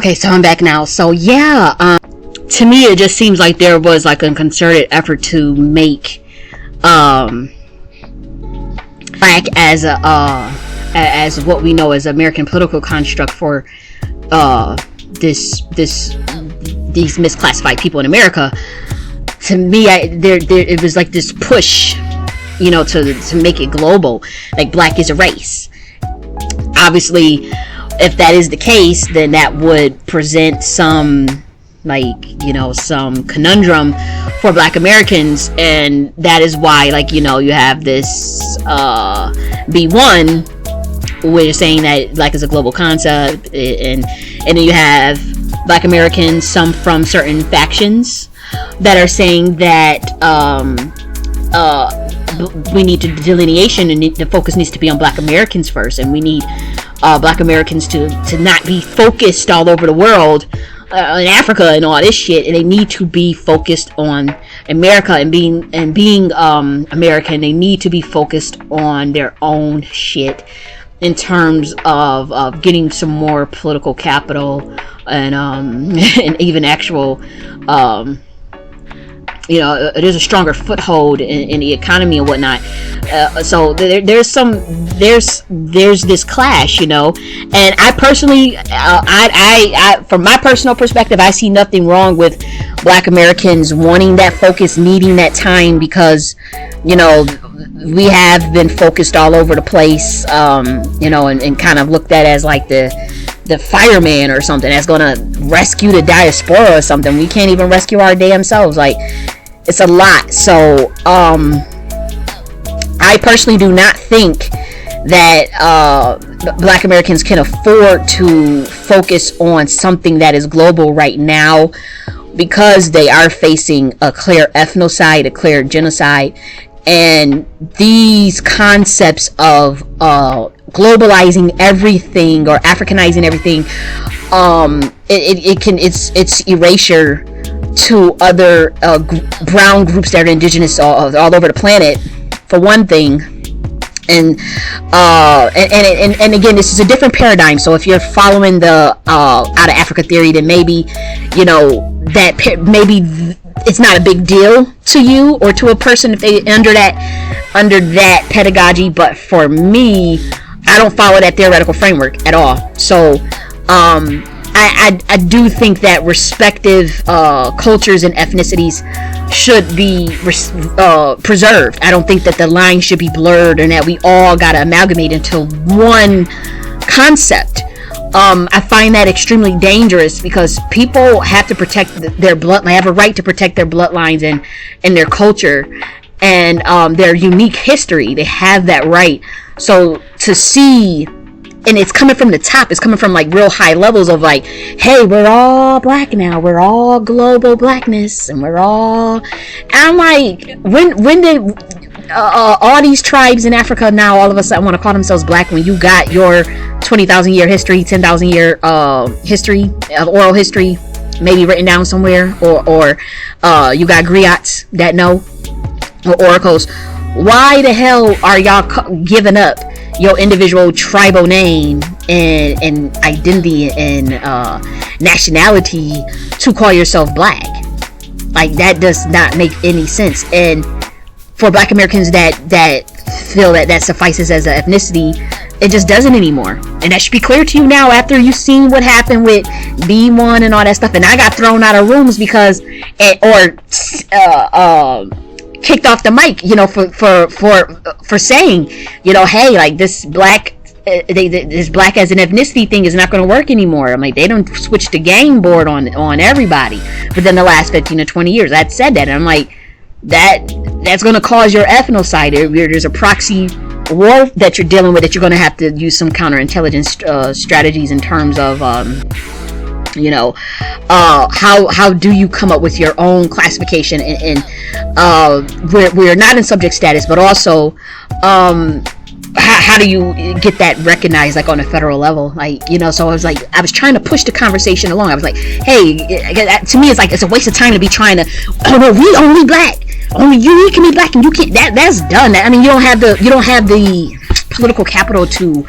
Okay, so I'm back now. So yeah, to me it just seems like there was like a concerted effort to make black as a as what we know as American political construct for these misclassified people in America. To me, it was like this push, you know, to make it global, like black is a race. Obviously, if that is the case, then that would present some, like, you know, some conundrum for black Americans, and that is why, like, you know, you have this B1 where you're saying that black is a global concept, and then you have black Americans, some from certain factions, that are saying that we need to delineation, and the focus needs to be on black Americans first, and we need black Americans to not be focused all over the world, in Africa and all this shit, and they need to be focused on America, and being American, they need to be focused on their own shit in terms of getting some more political capital and and even actual you know, there's a stronger foothold in the economy and whatnot. So there's this clash, you know. And I personally, I from my personal perspective, I see nothing wrong with black Americans wanting that focus, needing that time, because, you know, we have been focused all over the place, you know, and kind of looked at as like the fireman or something that's gonna rescue the diaspora or something. We can't even rescue our damn selves. Like, it's a lot. So I personally do not think that black Americans can afford to focus on something that is global right now, because they are facing a clear ethnocide, a clear genocide, and these concepts of globalizing everything or Africanizing everything, it's erasure to other brown groups that are indigenous all over the planet, for one thing. And again, this is a different paradigm. So if you're following the out of Africa theory, then maybe, you know, that maybe it's not a big deal to you or to a person if they under that pedagogy. But for me, I don't follow that theoretical framework at all. So I do think that respective cultures and ethnicities should be preserved. I don't think that the line should be blurred and that we all gotta amalgamate into one concept. I find that extremely dangerous, because people have to protect their blood. They have a right to protect their bloodlines and their culture and their unique history. They have that right. So to see, and it's coming from the top, it's coming from like real high levels of like, hey, we're all black now, we're all global blackness, and we're all, and I'm like, when did all these tribes in Africa now all of a sudden want to call themselves black, when you got your 20,000 year history, 10,000 year history of oral history maybe written down somewhere, or you got griots that know, or oracles? Why the hell are y'all giving up your individual tribal name and identity and nationality to call yourself black? Like, that does not make any sense. And for black Americans that feel that suffices as an ethnicity, it just doesn't anymore. And that should be clear to you now, after you've seen what happened with B1 and all that stuff. And I got thrown out of rooms because kicked off the mic, you know, for saying, you know, hey, like, this black this black as an ethnicity thing is not going to work anymore. I'm like, they don't switch the game board on everybody within the last 15 to 20 years. I'd said that, and I'm like, that's going to cause your ethnocide. There's a proxy war that you're dealing with, that you're going to have to use some counterintelligence strategies in terms of you know, how do you come up with your own classification, and we're not in subject status, but also how do you get that recognized, like, on a federal level? Like, you know, so I was trying to push the conversation along. I was like, hey, to me, it's like, it's a waste of time to be trying to, oh no, we only black, only you can be black, and you can't, that's done. I mean, you don't have the political capital to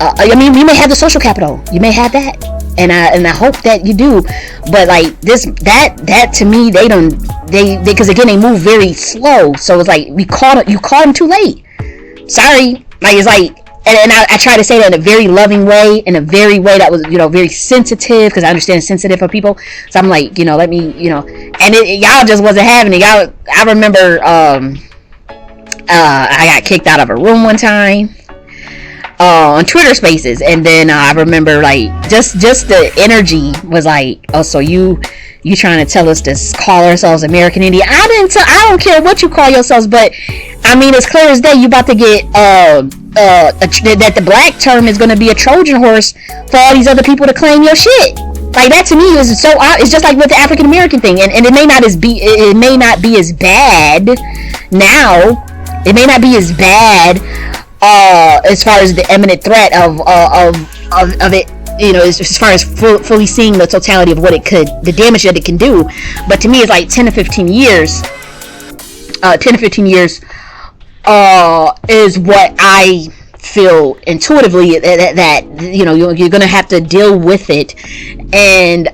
I mean, you may have the social capital, you may have that, and I hope that you do. But like that to me, they because again they move very slow, so it's like you caught them too late. Sorry, like it's like, and I try to say that in a very loving way, in a very way that was, very sensitive, because I understand it's sensitive for people. So I'm like, let me, and y'all just wasn't having it. Y'all, I remember, I got kicked out of a room one time, on Twitter Spaces, and then I remember like just the energy was like, oh, so you trying to tell us to call ourselves American Indian? I don't care what you call yourselves, but I mean, it's clear as day you about to get that the black term is going to be a Trojan horse for all these other people to claim your shit. Like that to me is so it's just like with the African American thing, and it may not be as bad now. It may not be as bad as far as the imminent threat of it, as far as fully seeing the totality of what it could, the damage that it can do. But to me, it's like 10 to 15 years. 10 to 15 years is what I feel intuitively that you're gonna have to deal with it. And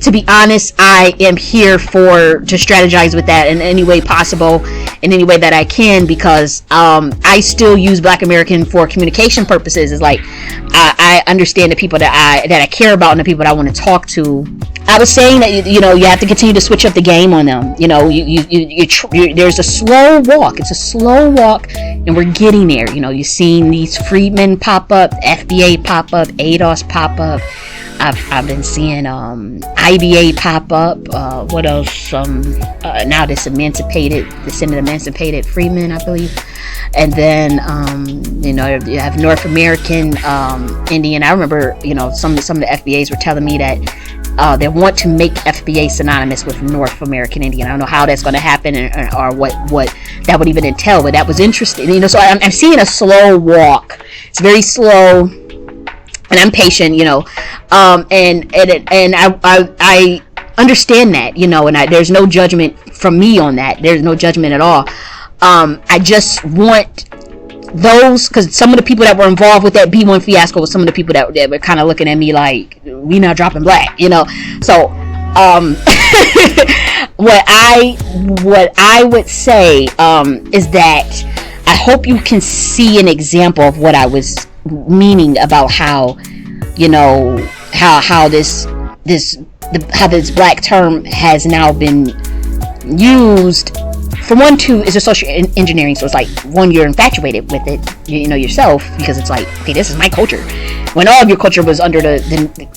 to be honest, I am here to strategize with that in any way possible, in any way that I can, because I still use Black American for communication purposes. It's like I understand the people that I care about and the people that I want to talk to. I was saying that you have to continue to switch up the game on them. There's a slow walk. It's a slow walk, and we're getting there. You've seen these freedmen pop up, FBA pop up, ADOS pop up. I've been seeing IBA pop up. What else? Now this descendant emancipated freedmen, I believe. And then you have North American Indian. I remember some of the FBAs were telling me that they want to make FBA synonymous with North American Indian. I don't know how that's going to happen or what that would even entail, but that was interesting. So I'm seeing a slow walk. It's very slow, and I'm patient, and I understand that, and there's no judgment from me on that. There's no judgment at all. I just want those, because some of the people that were involved with that B1 fiasco was some of the people that were kind of looking at me like, we not dropping black, so what I would say is that I hope you can see an example of what I was meaning about how how this black term has now been used. For one, two, is a social engineering. So it's like, one, you're infatuated with it, yourself, because it's like, okay, this is my culture. When all of your culture was under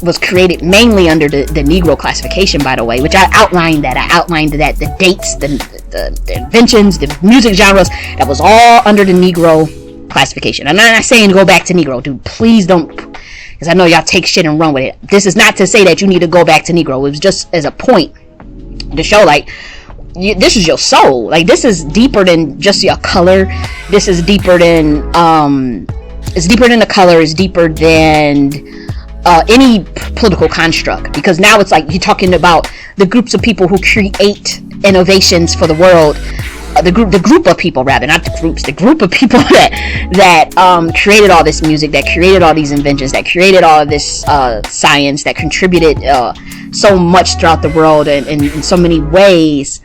was created mainly under the Negro classification, by the way, which I outlined that. The dates, the inventions, the music genres, that was all under the Negro classification. I'm not saying go back to Negro, dude. Please don't, because I know y'all take shit and run with it. This is not to say that you need to go back to Negro. It was just as a point to show, like, this is your soul. Like, this is deeper than just your color. This is deeper than it's deeper than the color. It's deeper than any political construct, because now it's like you're talking about the groups of people who create innovations for the world. The group of people, rather, not the groups, the group of people that created all this music, that created all these inventions, that created all of this science, that contributed so much throughout the world and in so many ways.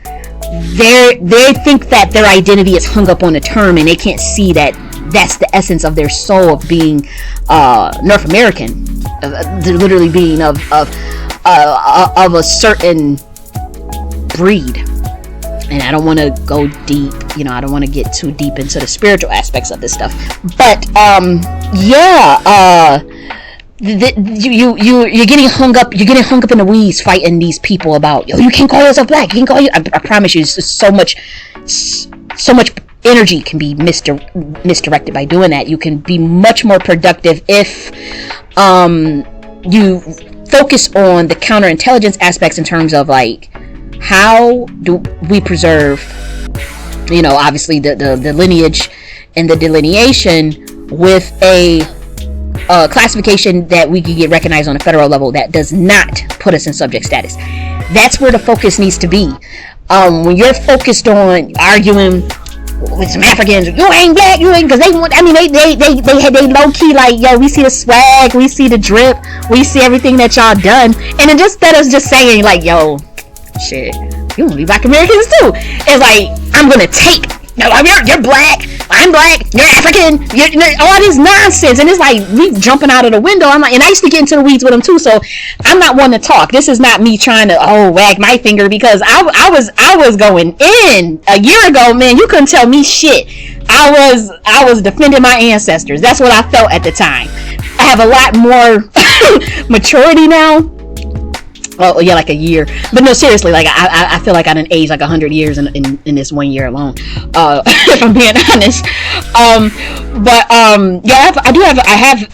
They think that their identity is hung up on a term, and they can't see that that's the essence of their soul, of being North American, literally being of a certain breed. And I don't want to go deep, I don't want to get too deep into the spiritual aspects of this stuff. But you're getting hung up. You're getting hung up in the weeds, fighting these people about, you can't call yourself black. You can call you. I promise you, so much energy can be misdirected by doing that. You can be much more productive if you focus on the counterintelligence aspects in terms of, like, how do we preserve, obviously the lineage and the delineation with a classification that we can get recognized on a federal level that does not put us in subject status. That's where the focus needs to be. When you're focused on arguing, with some Africans, you ain't black, you ain't, because they want, I mean, they low key like, yo, we see the swag, we see the drip, we see everything that y'all done, and it just, instead of just saying like, yo, shit, you want to be black Americans too, it's like, I'm gonna take, no, you're black, I'm black, you're African, you're all this nonsense, and it's like we jumping out of the window. I'm like, and I used to get into the weeds with them too, so I'm not one to talk. This is not me trying to wag my finger, because I was going in a year ago, man. You couldn't tell me shit. I was defending my ancestors. That's what I felt at the time. I have a lot more maturity now. Oh yeah, like a year. But no, seriously, like I feel like I done aged like 100 years in this 1 year alone. If I'm being honest. Yeah,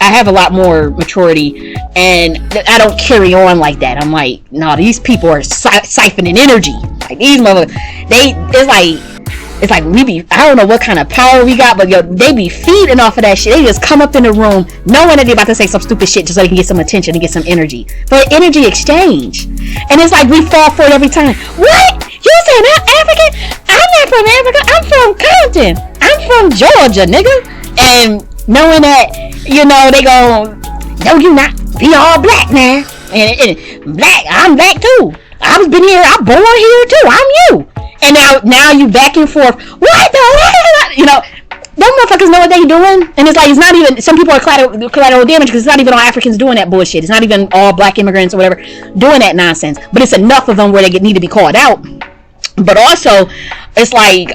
I have a lot more maturity, and I don't carry on like that. I'm like, no, these people are siphoning energy. Like these motherfuckers, it's like we be, I don't know what kind of power we got, but yo, they be feeding off of that shit. They just come up in the room knowing that they about to say some stupid shit just so they can get some attention and get some energy. For energy exchange. And it's like we fall for it every time. What? You saying I'm African? I'm not from Africa. I'm from Compton. I'm from Georgia, nigga. And knowing that, you know, they go, no, you not. Be all black now. And black, I'm black too. I've been here. I'm born here too. I'm you. And now you back and forth. What the hell? You know, those motherfuckers know what they doing. And it's like, it's not even, some people are collateral damage because it's not even all Africans doing that bullshit. It's not even all black immigrants or whatever doing that nonsense. But it's enough of them where they need to be called out. But also, it's like,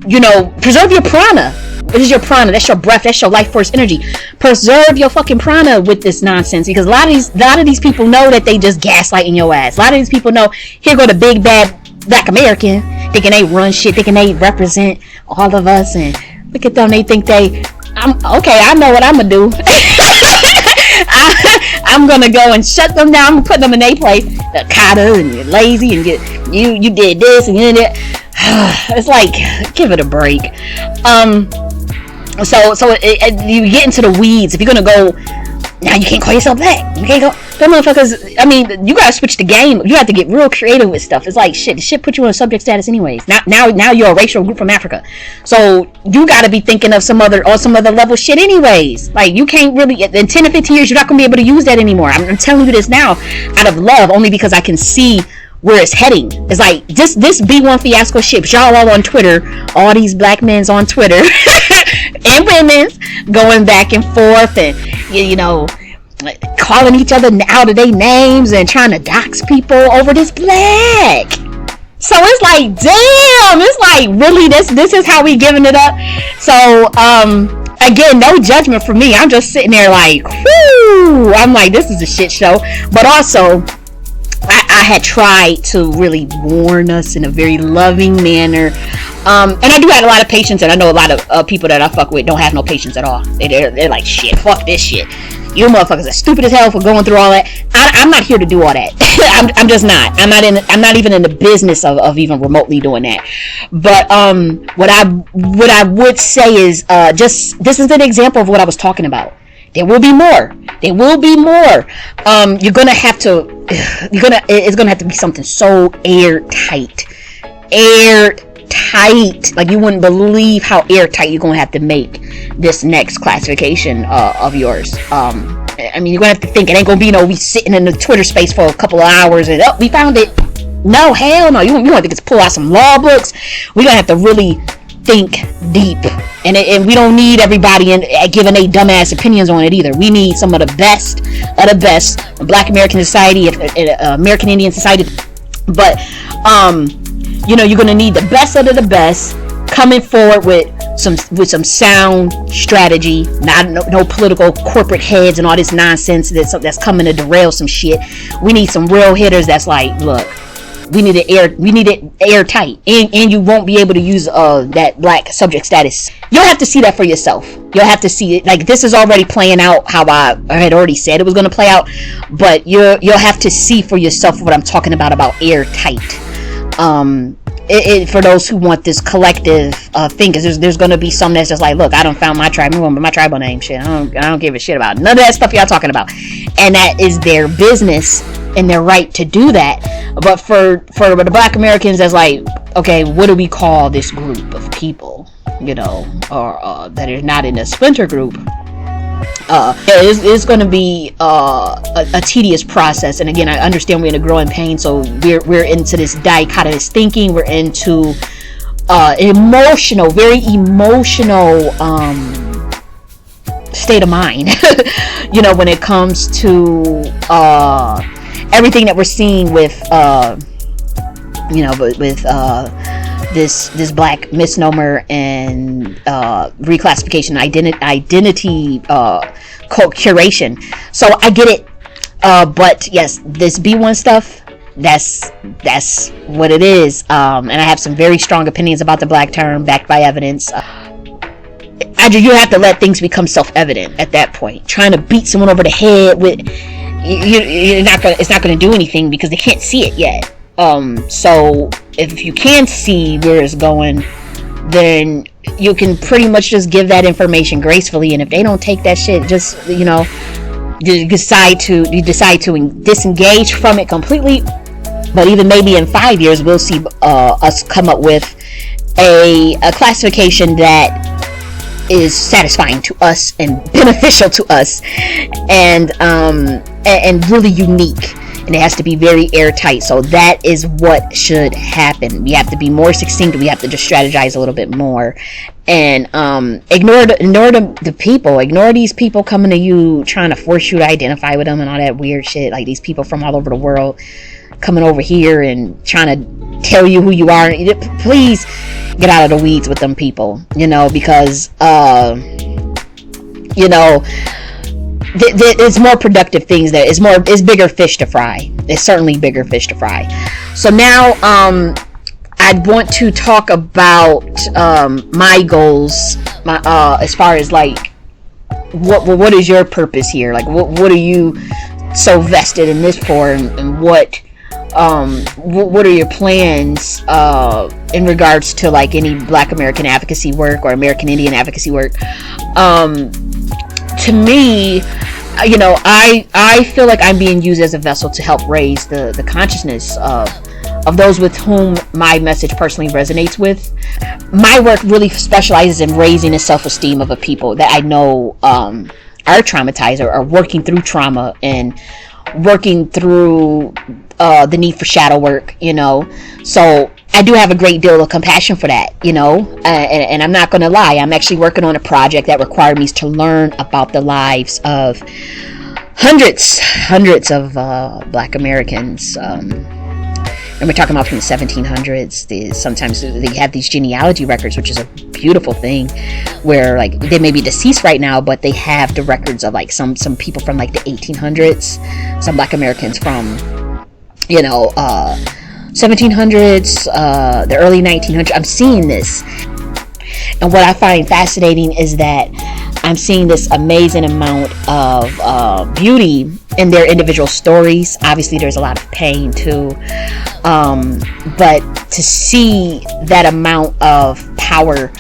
you know, preserve your prana. What is your prana? That's your breath. That's your life force energy. Preserve your fucking prana with this nonsense, because a lot of these people know that they just gaslighting your ass. A lot of these people know, here go the big bad black American, thinking they run shit, thinking they represent all of us, and look at them, they think I know what I'm gonna do. I'm gonna go and shut them down. I'm gonna put them in their place. The Kata, and you're lazy, and you did this and you did that. It's like, give it a break. So you get into the weeds. If you're gonna go, now you can't call yourself black. You can't go. Them motherfuckers, I mean, you gotta switch the game. You have to get real creative with stuff. It's like, shit, the shit put you in subject status anyways. Now you're a racial group from Africa. So you gotta be thinking of some other level shit anyways. Like, you can't really, in 10 to 15 years, you're not gonna be able to use that anymore. I'm telling you this now out of love, only because I can see where it's heading. It's like, this B1 fiasco shit, y'all all on Twitter, all these black men's on Twitter, and women's, going back and forth, and, you know, calling each other out of their names and trying to dox people over this black. So it's like, damn, it's like, really, this is how we giving it up. So again, no judgment for me. I'm just sitting there like, whoo, I'm like, this is a shit show. But also, I had tried to really warn us in a very loving manner. And I do have a lot of patience, and I know a lot of people that I fuck with don't have no patience at all. They're like, shit, fuck this shit. You motherfuckers are stupid as hell for going through all that. I'm not here to do all that. I'm just not. I'm not even in the business of even remotely doing that. But what I would say is, just, this is an example of what I was talking about. There will be more. There will be more. It's gonna have to be something so airtight. Like, you wouldn't believe how airtight you're gonna have to make this next classification of yours. I mean, you're gonna have to think it ain't gonna be we sitting in the Twitter space for a couple of hours and we found it. No, hell no. You gonna have to just pull out some law books. We're gonna have to really think deep, and we don't need everybody giving a dumbass opinions on it either. We need some of the best Black American society, American Indian society. But you know, you're gonna need the best of the best coming forward with some sound strategy, not no political corporate heads and all this nonsense that's coming to derail some shit. We need some real hitters that's like, look, we need it airtight, and you won't be able to use that black subject status. You'll have to see that for yourself. You'll have to see it. Like, this is already playing out how I had already said it was going to play out, but you'll have to see for yourself what I'm talking about airtight. For those who want this collective thing, because there's going to be some that's just like, look, I don't found my tribe. Remember my tribal name, shit. I don't give a shit about none of that stuff y'all talking about, and that is their business and their right to do that. But for the Black Americans, that's like, okay, what do we call this group of people, you know, or that are not in a splinter group? It's going to be a tedious process. And again, I understand we're in a growing pain, so we're into this dichotomous thinking. We're into very emotional state of mind. You know, when it comes to everything that we're seeing with you know, with this Black Misnomer and reclassification, identity curation. So I get it, but yes, this B1 stuff, that's what it is. And I have some very strong opinions about the Black term, backed by evidence. You have to let things become self-evident at that point. Trying to beat someone over the head with it's not gonna do anything because they can't see it yet. So if you can see where it's going, then you can pretty much just give that information gracefully. And if they don't take that shit, just, you know, you decide to disengage from it completely. But even maybe in 5 years, we'll see us come up with a classification that is satisfying to us and beneficial to us, and really unique. And it has to be very airtight. So that is what should happen. We have to be more succinct. We have to just strategize a little bit more, and ignore the people. Ignore these people coming to you trying to force you to identify with them and all that weird shit. Like these people from all over the world coming over here and trying to tell you who you are. Please get out of the weeds with them people. You know, because you know, it's more productive things that it's bigger fish to fry. It's certainly bigger fish to fry. So now I'd want to talk about my goals, as far as like what is your purpose here? Like what are you so vested in this for, and what are your plans in regards to like any Black American advocacy work or American Indian advocacy work? To me, you know, I feel like I'm being used as a vessel to help raise the consciousness of those with whom my message personally resonates with. My work really specializes in raising the self-esteem of a people that I know are traumatized or are working through trauma and working through the need for shadow work, you know. So I do have a great deal of compassion for that, you know, and I'm not going to lie. I'm actually working on a project that required me to learn about the lives of hundreds of Black Americans. And we're talking about from the 1700s. Sometimes they have these genealogy records, which is a beautiful thing, where like they may be deceased right now, but they have the records of like some people from like the 1800s, some Black Americans from, you know, 1700s, the early 1900s. I'm seeing this, and what I find fascinating is that I'm seeing this amazing amount of beauty in their individual stories. Obviously there's a lot of pain too, but to see that amount of power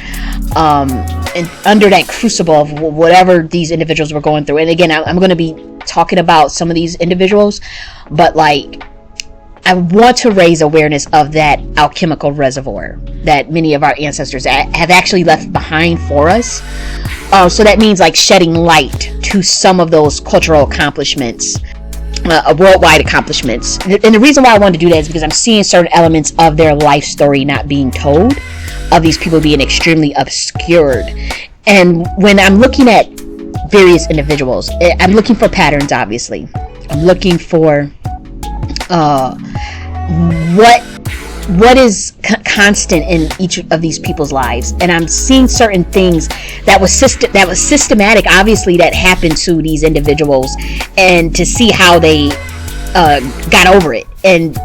and under that crucible of whatever these individuals were going through. And again, I'm going to be talking about some of these individuals, but like I want to raise awareness of that alchemical reservoir that many of our ancestors have actually left behind for us. So that means like shedding light to some of those cultural accomplishments, worldwide accomplishments. And the reason why I wanted to do that is because I'm seeing certain elements of their life story not being told, of these people being extremely obscured. And when I'm looking at various individuals, I'm looking for patterns, obviously. I'm looking for what is constant in each of these people's lives, and I'm seeing certain things that was systematic, obviously, that happened to these individuals, and to see how they got over it and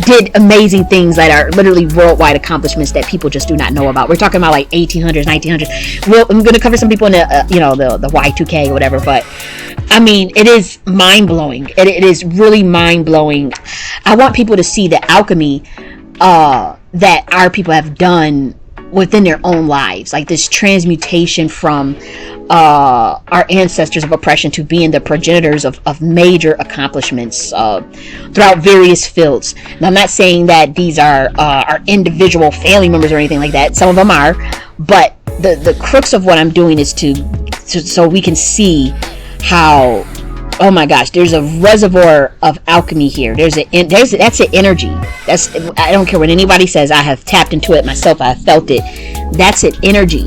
did amazing things that are literally worldwide accomplishments that people just do not know about. We're talking about like 1800s, 1900s. Well, I'm going to cover some people in the the Y2K or whatever, but I mean, it is mind-blowing. It is really mind-blowing. I want people to see the alchemy that our people have done within their own lives, like this transmutation from our ancestors of oppression to being the progenitors of major accomplishments throughout various fields. Now, I'm not saying that these are our individual family members or anything like that. Some of them are, but the crux of what I'm doing is to so we can see how, oh my gosh, there's a reservoir of alchemy here. That's an energy. I don't care what anybody says. I have tapped into it myself. I have felt it. That's an energy.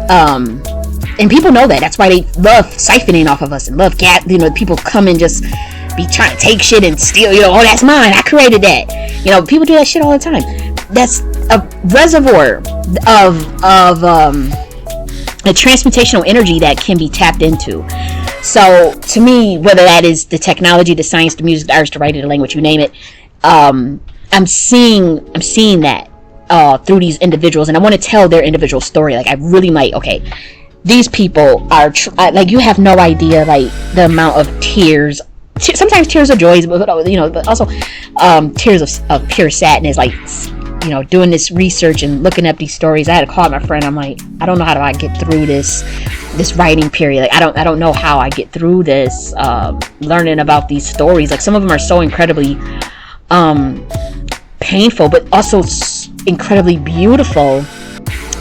And people know that. That's why they love siphoning off of us and love people come and just be trying to take shit and steal. Oh, that's mine. I created that. People do that shit all the time. That's a reservoir of a transmutational energy that can be tapped into. So to me, whether that is the technology, the science, the music, the arts, the writing, the language, you name it, I'm seeing that through these individuals, and I want to tell their individual story. Like, I really might. Okay, these people are like, you have no idea, like, the amount of tears. Sometimes tears of joy, but also tears of pure sadness. Like, doing this research and looking up these stories. I had to call my friend. I'm like, I don't know how do I get through this writing period. Like, I don't know how I get through this learning about these stories. Like, some of them are so incredibly painful, but also incredibly beautiful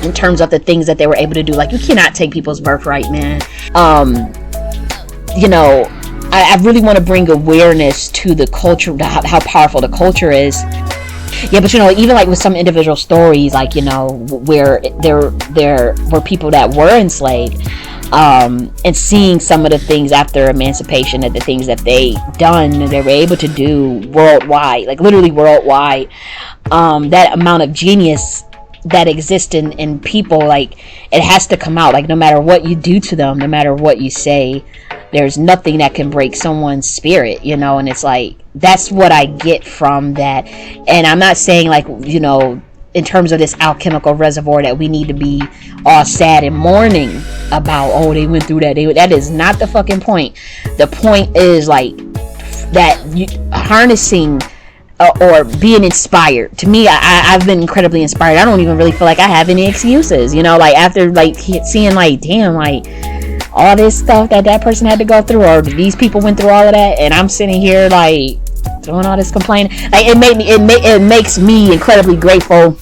in terms of the things that they were able to do. Like, you cannot take people's birthright, man. I really want to bring awareness to the culture, how powerful the culture is. Yeah, but even like with some individual stories, like, where there were people that were enslaved, and seeing some of the things after emancipation, and the things that they were able to do worldwide, like literally worldwide, that amount of genius that exists in people, like, it has to come out. Like, no matter what you do to them, no matter what you say, there's nothing that can break someone's spirit, and it's like, that's what I get from that. And I'm not saying, like, in terms of this alchemical reservoir, that we need to be all sad and mourning about, oh, they went through that. That is not the fucking point. The point is, like, that harnessing or being inspired. To me, I've been incredibly inspired. I don't even really feel like I have any excuses, like, after, like, seeing, like, damn, like, all this stuff that person had to go through, or these people went through all of that, and I'm sitting here, like, doing all this complaining. Like, it makes me incredibly grateful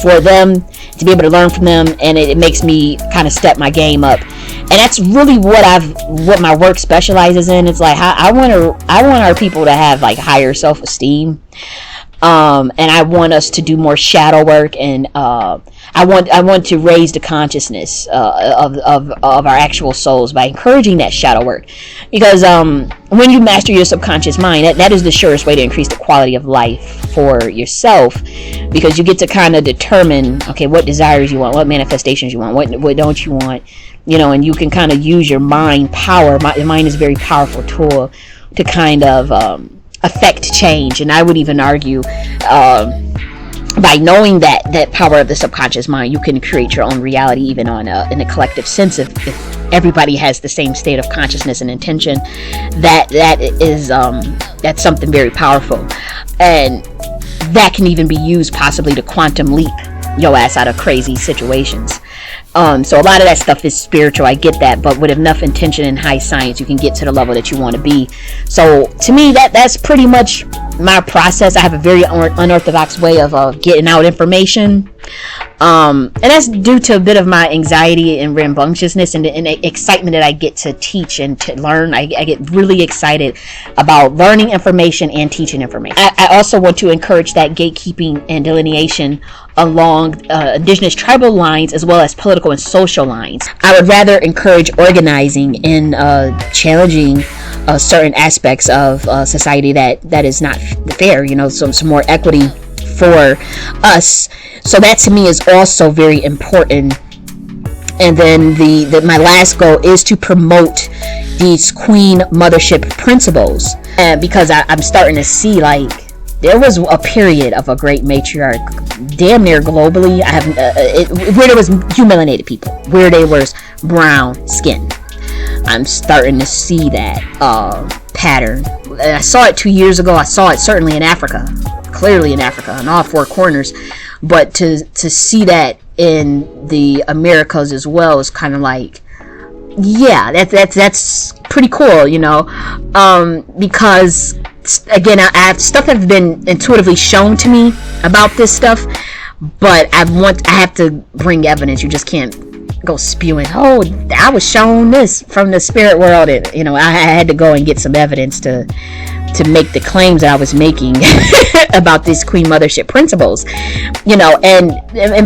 for them, to be able to learn from them, and it makes me kind of step my game up. And that's really what my work specializes in. It's like, I want our people to have, like, higher self-esteem, and I want us to do more shadow work, and I want to raise the consciousness of our actual souls by encouraging that shadow work, because when you master your subconscious mind, that is the surest way to increase the quality of life for yourself, because you get to kind of determine, okay, what desires you want, what manifestations you want, what don't you want, and you can kind of use your mind power. Your mind is a very powerful tool to kind of affect change. And I would even argue, by knowing that power of the subconscious mind, you can create your own reality, even in a collective sense. If everybody has the same state of consciousness and intention, that's something very powerful, and that can even be used possibly to quantum leap your ass out of crazy situations. So a lot of that stuff is spiritual, I get that, but with enough intention and high science, you can get to the level that you want to be. So to me, that's pretty much my process. I have a very unorthodox way of getting out information, and that's due to a bit of my anxiety and rambunctiousness, and the excitement that I get to teach and to learn. I get really excited about learning information and teaching information. I also want to encourage that gatekeeping and delineation along indigenous tribal lines, as well as political and social lines. I would rather encourage organizing and challenging certain aspects of society that is not fair, some more equity for us. So that to me is also very important. And then my last goal is to promote these Queen Mothership principles, and because I'm starting to see, like, there was a period of a great matriarch, damn near globally. Where there was melanated people, where there was brown skin. I'm starting to see that pattern. I saw it 2 years ago. I saw it certainly in Africa, clearly in Africa, in all four corners. But to see that in the Americas as well is kind of like, yeah, that's pretty cool, you know, because again, I have stuff that's been intuitively shown to me about this stuff, but I have to bring evidence. You just can't go spewing, oh, I was shown this from the spirit world. You know, I had to go and get some evidence to make the claims that I was making about these Queen Mothership principles, you know, and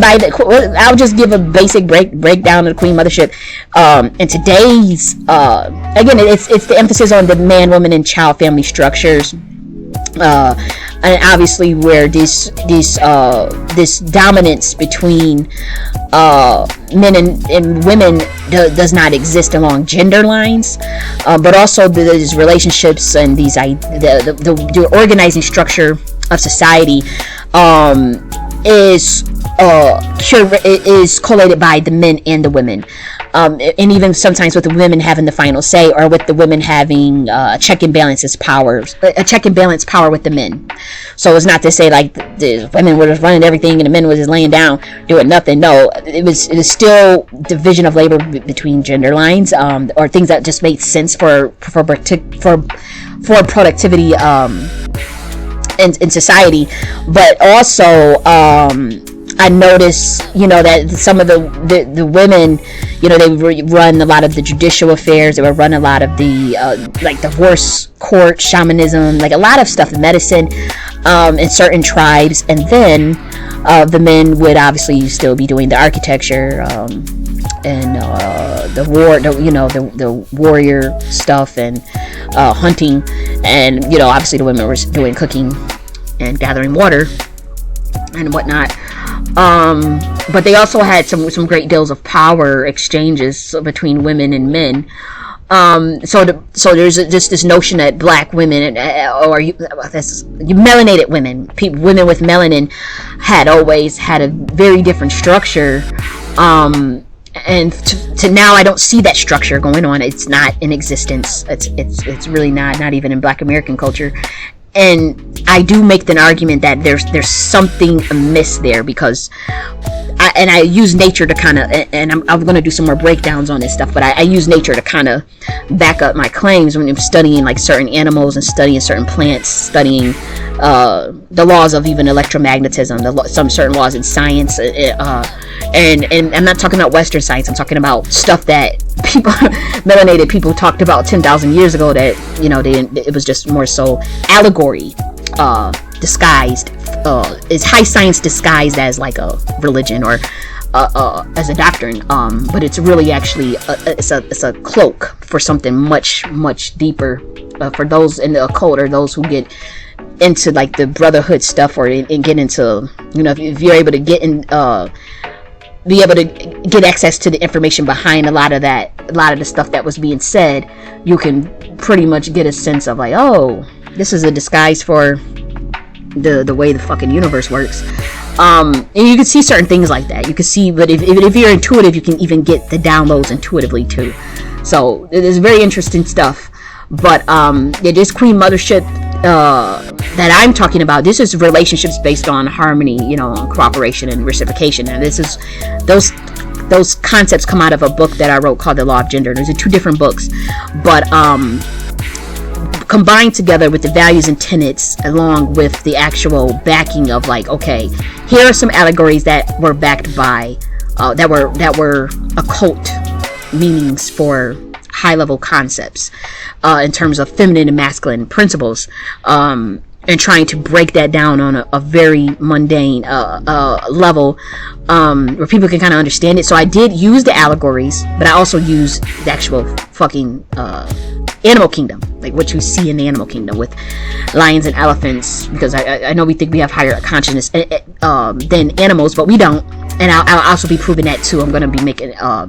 by the, I'll just give a basic breakdown of the Queen Mothership. And today's, again, it's the emphasis on the man, woman, and child family structures. And obviously where this dominance between men and women does not exist along gender lines, but also these relationships and these the organizing structure of society is collated by the men and the women, and even sometimes with the women having the final say, or with the women having check and balance power with the men. So it's not to say like the women were just running everything and the men were just laying down doing nothing. No, it was still division of labor between gender lines, or things that just made sense for productivity in society. But also I noticed, you know, that some of the women, you know, they run a lot of the judicial affairs. They would run a lot of the like divorce court, shamanism, like a lot of stuff, medicine, in certain tribes. And then the men would obviously still be doing the architecture, and the warrior stuff, and hunting, and, you know, obviously the women were doing cooking and gathering water and whatnot. But they also had some great deals of power exchanges between women and men. So there's just this notion that black women, melanated women, women with melanin, had always had a very different structure. And to now, I don't see that structure going on. It's not in existence. It's really not even in Black American culture. And I do make an argument that there's something amiss there, because I use nature to kind of, and I'm going to do some more breakdowns on this stuff, but I use nature to kind of back up my claims when I'm studying like certain animals and studying certain plants, studying the laws of even electromagnetism, some certain laws in science, and I'm not talking about Western science. I'm talking about stuff that melanated people talked about 10,000 years ago, that, you know, it was just more so allegory, disguised, is high science disguised as like a religion, or as a doctrine, but it's really actually it's a cloak for something much deeper, for those in the occult, or those who get into like the brotherhood stuff, or and get into, you know, if you're able to get in, be able to get access to the information behind a lot of the stuff that was being said, you can pretty much get a sense of like, oh, this is a disguise for the way the fucking universe works. And you can see certain things like that. You can see, but if you're intuitive, you can even get the downloads intuitively too. So it is very interesting stuff. But this Queen Mothership that I'm talking about, this is relationships based on harmony, you know, cooperation and reciprocation. And this is those concepts come out of a book that I wrote called The Law of Gender. There's two different books, but combined together with the values and tenets, along with the actual backing of like, okay, here are some allegories that were backed by that were occult meanings for high level concepts, in terms of feminine and masculine principles, and trying to break that down on a very mundane level, where people can kind of understand it. So I did use the allegories, but I also used the actual fucking animal kingdom, like what you see in the animal kingdom with lions and elephants, because I know we think we have higher consciousness than animals, but we don't. And I'll also be proving that too. I'm going to be making a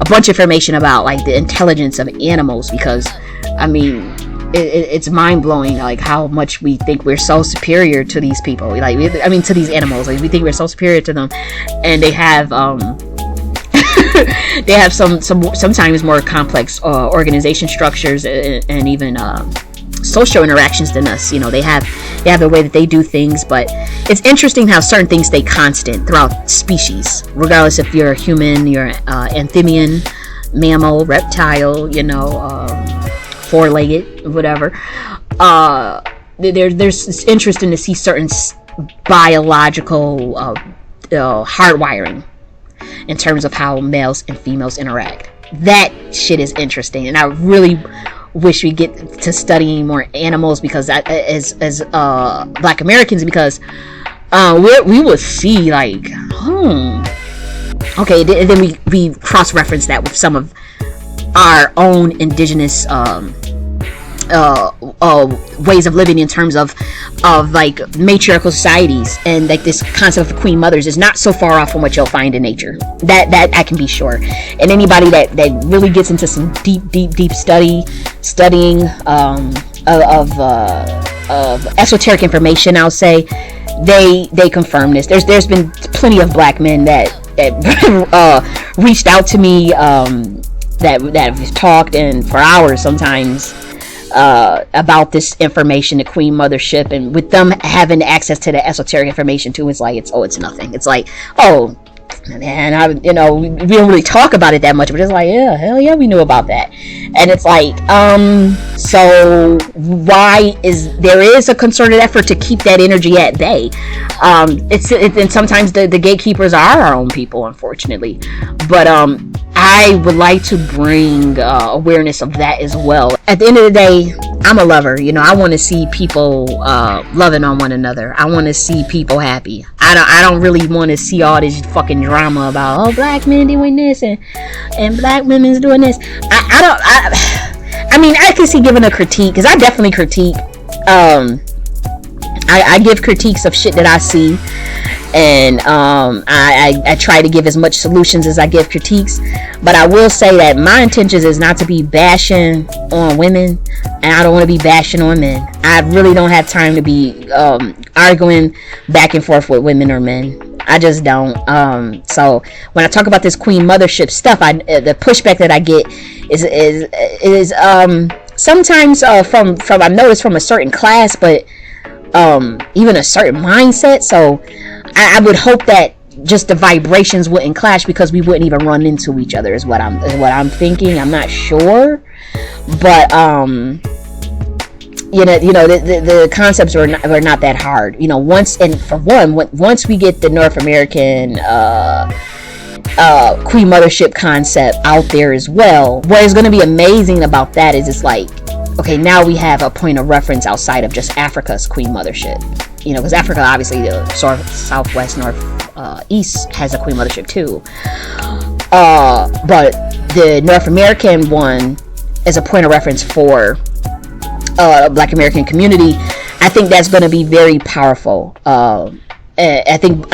bunch of information about like the intelligence of animals, because I mean, it's mind-blowing, like how much we think we're so superior to these people, like to these animals. Like we think we're so superior to them, and they have they have some sometimes more complex organization structures, and even social interactions than us. You know, they have the way that they do things, but it's interesting how certain things stay constant throughout species, regardless if you're a human, you're amphibian, mammal, reptile, you know, four-legged, whatever. It's interesting to see certain biological hardwiring in terms of how males and females interact. That shit is interesting, and I really wish we get to studying more animals, because as Black Americans, because we will see like, okay, and then we cross-reference that with some of our own indigenous ways of living, in terms of like matriarchal societies, and like this concept of queen mothers is not so far off from what you'll find in nature. That I can be sure. And anybody that really gets into some deep studying of esoteric information, I'll say, they confirm this. There's been plenty of Black men that reached out to me, that have talked and for hours sometimes about this information, the Queen Mothership, and with them having access to the esoteric information too, it's like it's nothing. It's like, oh man, we don't really talk about it that much, but it's like, yeah, hell yeah, we knew about that. And it's like, so why there is a concerted effort to keep that energy at bay. And sometimes the gatekeepers are our own people, unfortunately, but I would like to bring awareness of that as well. At the end of the day, I'm a lover. I want to see people loving on one another. I want to see people happy. I don't really want to see all this fucking drama about Black men doing this and Black women's doing this. I mean, I can see giving a critique, because I definitely critique. I give critiques of shit that I see, and I try to give as much solutions as I give critiques. But I will say that my intentions is not to be bashing on women, and I don't want to be bashing on men. I really don't have time to be arguing back and forth with women or men. I just don't. So when I talk about this Queen Mothership stuff, the pushback that I get is sometimes from I notice from a certain class, but even a certain mindset. So I would hope that just the vibrations wouldn't clash, because we wouldn't even run into each other, is what I'm thinking. I'm not sure, but the concepts were not that hard. Once we get the North American Queen Mothership concept out there as well, what is going to be amazing about that is it's like, okay, now we have a point of reference outside of just Africa's Queen Mothership. Because Africa, obviously, the southwest, north, east has a Queen Mothership too. But the North American one is a point of reference for Black American community. I think that's going to be very powerful. I think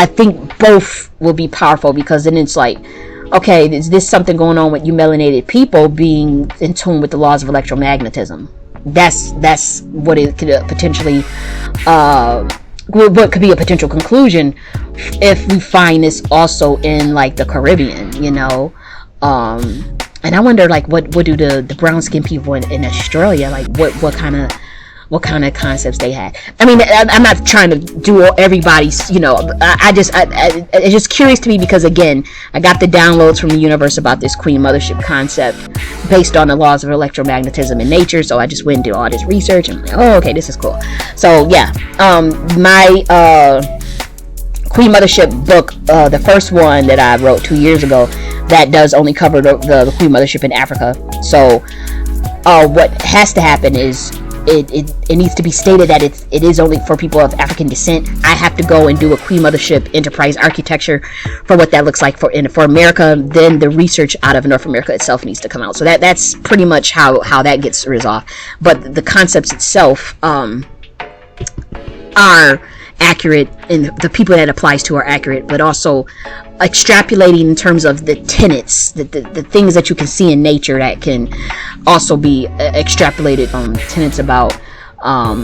both will be powerful, because then it's like, okay, is this something going on with you melanated people being in tune with the laws of electromagnetism? That's what it could potentially what could be a potential conclusion if we find this also in like the Caribbean, and I wonder, like, what do the brown skinned people in Australia, like, what kind of concepts they had. I mean, I'm not trying to do everybody's, I'm just curious to me, because again, I got the downloads from the universe about this Queen Mothership concept based on the laws of electromagnetism in nature. So I just went and did all this research, and I'm like, oh, okay, this is cool. So yeah, my Queen Mothership book, the first one that I wrote 2 years ago, that does only cover the Queen Mothership in Africa. So what has to happen is, it needs to be stated that it is only for people of African descent. I have to go and do a Queen Mothership enterprise architecture for what that looks like for America. Then the research out of North America itself needs to come out. So that's pretty much how that gets resolved. But the concepts itself are accurate, and the people that it applies to are accurate, but also extrapolating in terms of the tenets, the things that you can see in nature that can also be extrapolated from tenets about how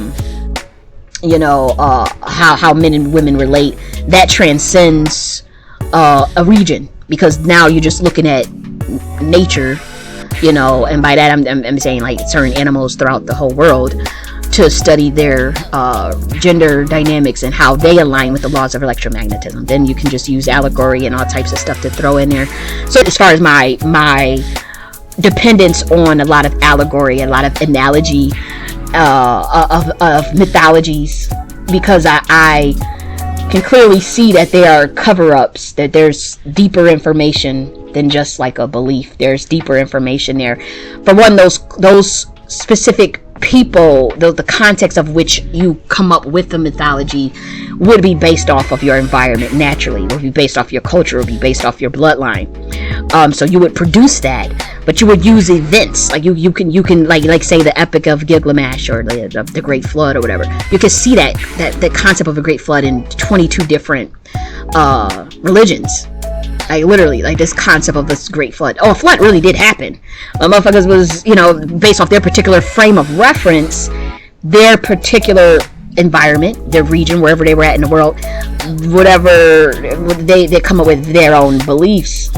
men and women relate. That transcends a region, because now you're just looking at nature, and by that I'm saying like certain animals throughout the whole world. to study their gender dynamics and how they align with the laws of electromagnetism. Then you can just use allegory and all types of stuff to throw in there. So as far as my dependence on a lot of allegory, a lot of analogy of mythologies, because I can clearly see that they are cover-ups, that there's deeper information than just like a belief. There's deeper information there. For one, those specific people, the context of which you come up with the mythology would be based off of your environment naturally, would be based off your culture, would be based off your bloodline. So you would produce that, but you would use events like you can like say the epic of Gilgamesh or the Great Flood or whatever. You can see that concept of a Great Flood in 22 different religions. Like literally, like this concept of this Great Flood. Oh, a flood really did happen. Motherfuckers was, based off their particular frame of reference, their particular environment, their region, wherever they were at in the world, whatever, they come up with their own beliefs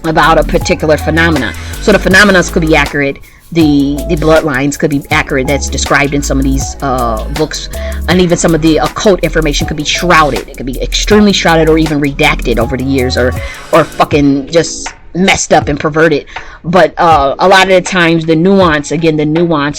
about a particular phenomena. So the phenomena could be accurate. The bloodlines could be accurate. That's described in some of these books, and even some of the occult information could be shrouded. It could be extremely shrouded, or even redacted over the years, or fucking just messed up and perverted. But a lot of the times, the nuance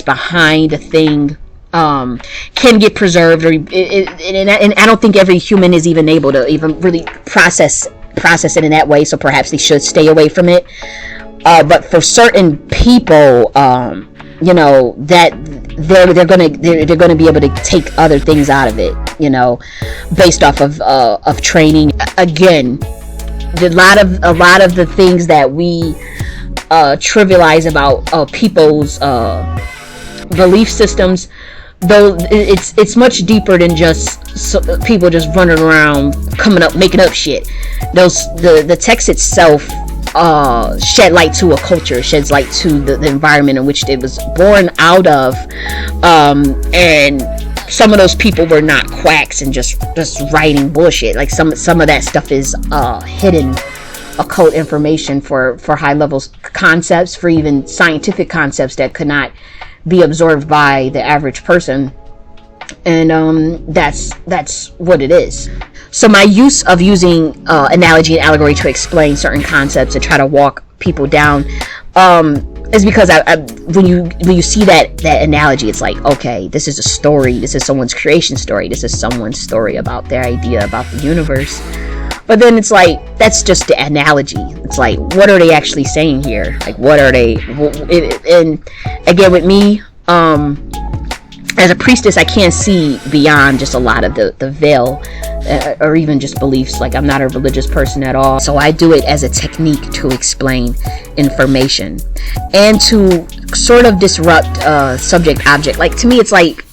behind a thing can get preserved, and I don't think every human is even able to even really process it in that way. So perhaps they should stay away from it. But for certain people, that they're gonna be able to take other things out of it, based off of training. Again, a lot of the things that we trivialize about people's belief systems, though it's much deeper than just people just running around making up shit. The text itself shed light to a culture, sheds light to the environment in which it was born out of, and some of those people were not quacks and just writing bullshit. Like some of that stuff is hidden occult information for high levels concepts, for even scientific concepts that could not be absorbed by the average person, and that's what it is. So my use of using analogy and allegory to explain certain concepts and try to walk people down is because when you see that analogy, it's like, okay, this is a story. This is someone's creation story. This is someone's story about their idea about the universe. But then it's like, that's just the analogy. It's like, what are they actually saying here? Like, what are they? And again, with me, as a priestess, I can't see beyond just a lot of the veil, or even just beliefs. Like, I'm not a religious person at all. So I do it as a technique to explain information and to sort of disrupt subject object. Like, to me, it's like,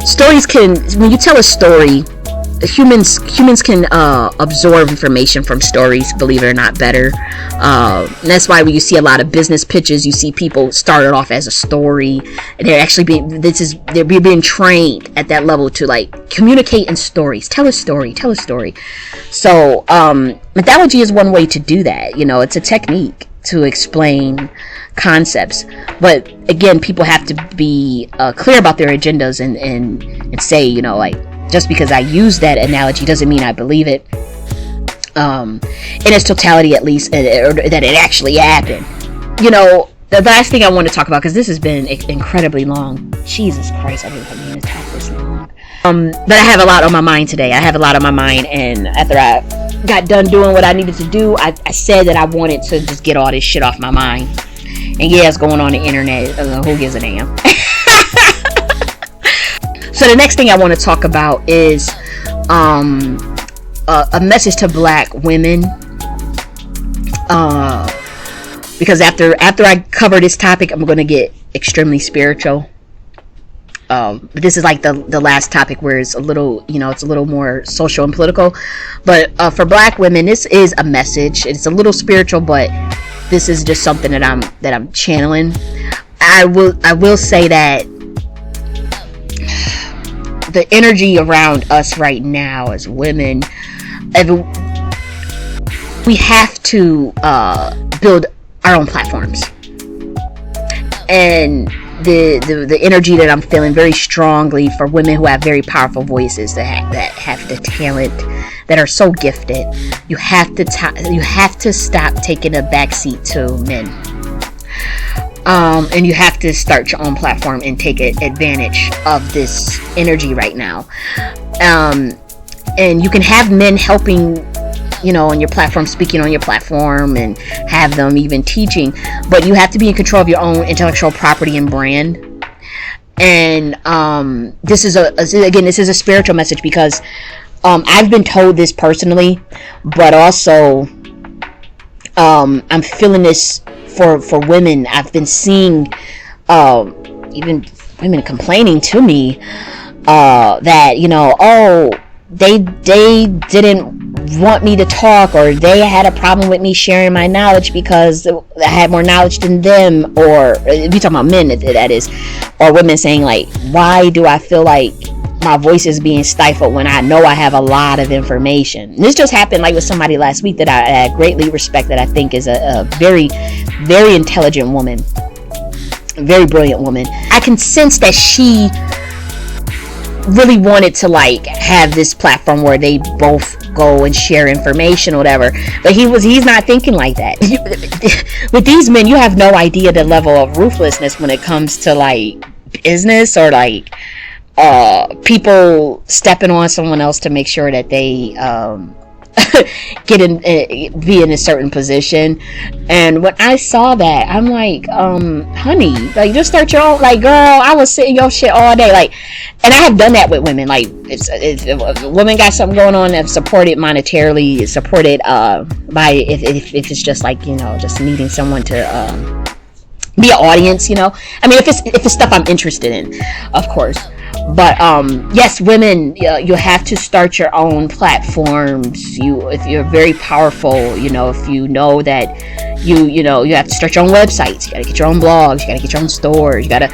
stories can, when you tell a story, humans can absorb information from stories, believe it or not, better. And that's why when you see a lot of business pitches, you see people started off as a story, and they're actually being trained at that level to like communicate in stories. Tell a story. So mythology is one way to do that. It's a technique to explain concepts, but again, people have to be clear about their agendas and say, like, just because I use that analogy doesn't mean I believe it in its totality, at least, or that it actually happened. The last thing I want to talk about, because this has been incredibly long. Jesus Christ, I didn't mean to talk this long. But I have a lot on my mind today. And after I got done doing what I needed to do, I said that I wanted to just get all this shit off my mind. And yeah, it's going on the internet. Who gives a damn? So the next thing I want to talk about is a message to Black women. Because after I cover this topic, I'm going to get extremely spiritual. But this is like the last topic where it's a little, it's a little more social and political. But for Black women, this is a message. It's a little spiritual, but this is just something that I'm channeling. I will say that the energy around us right now as women, we have to build our own platforms. And the energy that I'm feeling very strongly for women who have very powerful voices, that have the talent, that are so gifted. You have to stop taking a backseat to men. And you have to start your own platform and take advantage of this energy right now. And you can have men helping, on your platform, speaking on your platform, and have them even teaching, but you have to be in control of your own intellectual property and brand. And this is a spiritual message, because I've been told this personally, but also I'm feeling this for women. I've been seeing even women complaining to me that they didn't want me to talk, or they had a problem with me sharing my knowledge because I had more knowledge than them. Or we talking about men, that is, or women saying like, why do I feel like my voice is being stifled when I know I have a lot of information? And this just happened like with somebody last week that I greatly respect, that I think is a very, very intelligent woman, a very brilliant woman. I can sense that she really wanted to like have this platform where they both go and share information or whatever, but he's not thinking like that. With these men, you have no idea the level of ruthlessness when it comes to like business, or like people stepping on someone else to make sure that they be in a certain position. And when I saw that, I'm like, honey, like, just start your own. Like, girl, I was sitting your shit all day. Like, and I have done that with women. Like, if a woman got something going on, and supported monetarily, supported by if it's just like, just needing someone to be an audience. I mean, if it's stuff I'm interested in, of course. But yes, women, you have to start your own platforms. If you're very powerful, if you know that you have to start your own websites, you gotta get your own blogs, you gotta get your own stores, you gotta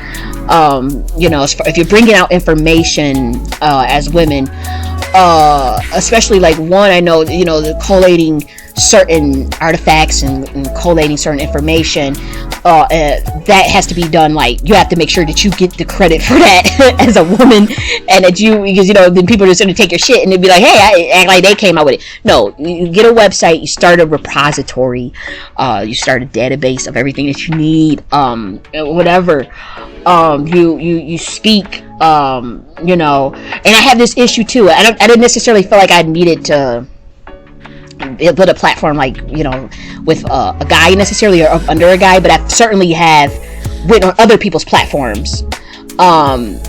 if you're bringing out information as women, especially like one, I know, the collating certain artifacts and collating certain information, that has to be done. Like, you have to make sure that you get the credit for that as a woman, and that because then people are just going to take your shit and they'd be like, hey, I act like they came out with it. No, you get a website, you start a repository, you start a database of everything that you need, whatever. You speak, and I have this issue too. I didn't necessarily feel like I needed to build a platform like, with a guy necessarily, or under a guy, but I certainly have went on other people's platforms, and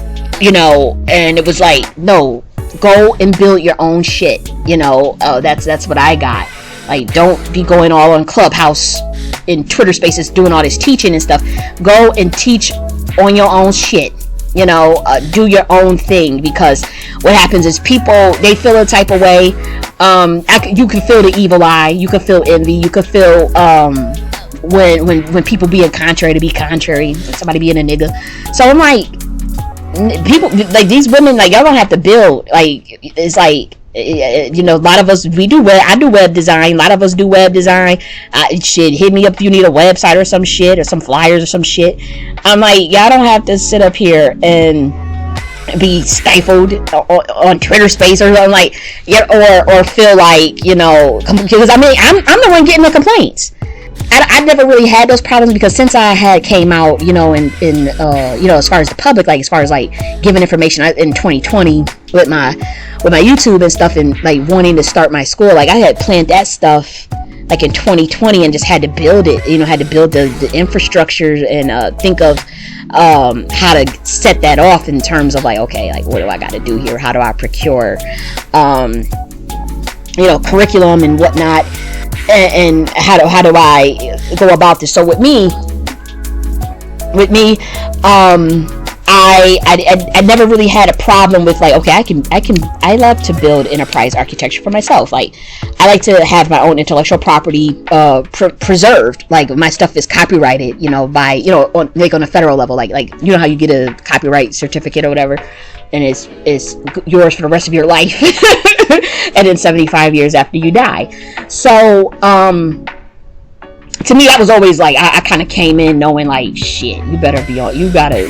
it was like, no, go and build your own shit. That's what I got. Like, don't be going all on Clubhouse in Twitter Spaces doing all this teaching and stuff. Go and teach on your own shit. Do your own thing, because what happens is people, they feel a type of way. You can feel the evil eye, you can feel envy, you can feel when people being contrary to be contrary, somebody being a nigga. So I'm like, people like these women, like, y'all don't have to build. Like, it's like, a lot of us, I do web design, a lot of us do web design. Shit, hit me up if you need a website or some shit, or some flyers or some shit. I'm like, y'all don't have to sit up here and be stifled on Twitter Space or something, like, or feel like, because I'm the one getting the complaints. I never really had those problems, because since I had came out, in as far as the public, like, as far as like giving information in 2020 with my YouTube and stuff, and like wanting to start my school, like, I had planned that stuff like in 2020 and just had to build it, had to build the infrastructure and think of how to set that off in terms of like, okay, like, what do I got to do here? How do I procure curriculum and whatnot, and how do I go about this? So with me, I never really had a problem with like, okay, I love to build enterprise architecture for myself. Like, I like to have my own intellectual property preserved. Like, my stuff is copyrighted, by on a federal level, like how you get a copyright certificate or whatever, and it's yours for the rest of your life, and then 75 years after you die. So to me, that was always like, I kind of came in knowing like, shit, you better be on, you gotta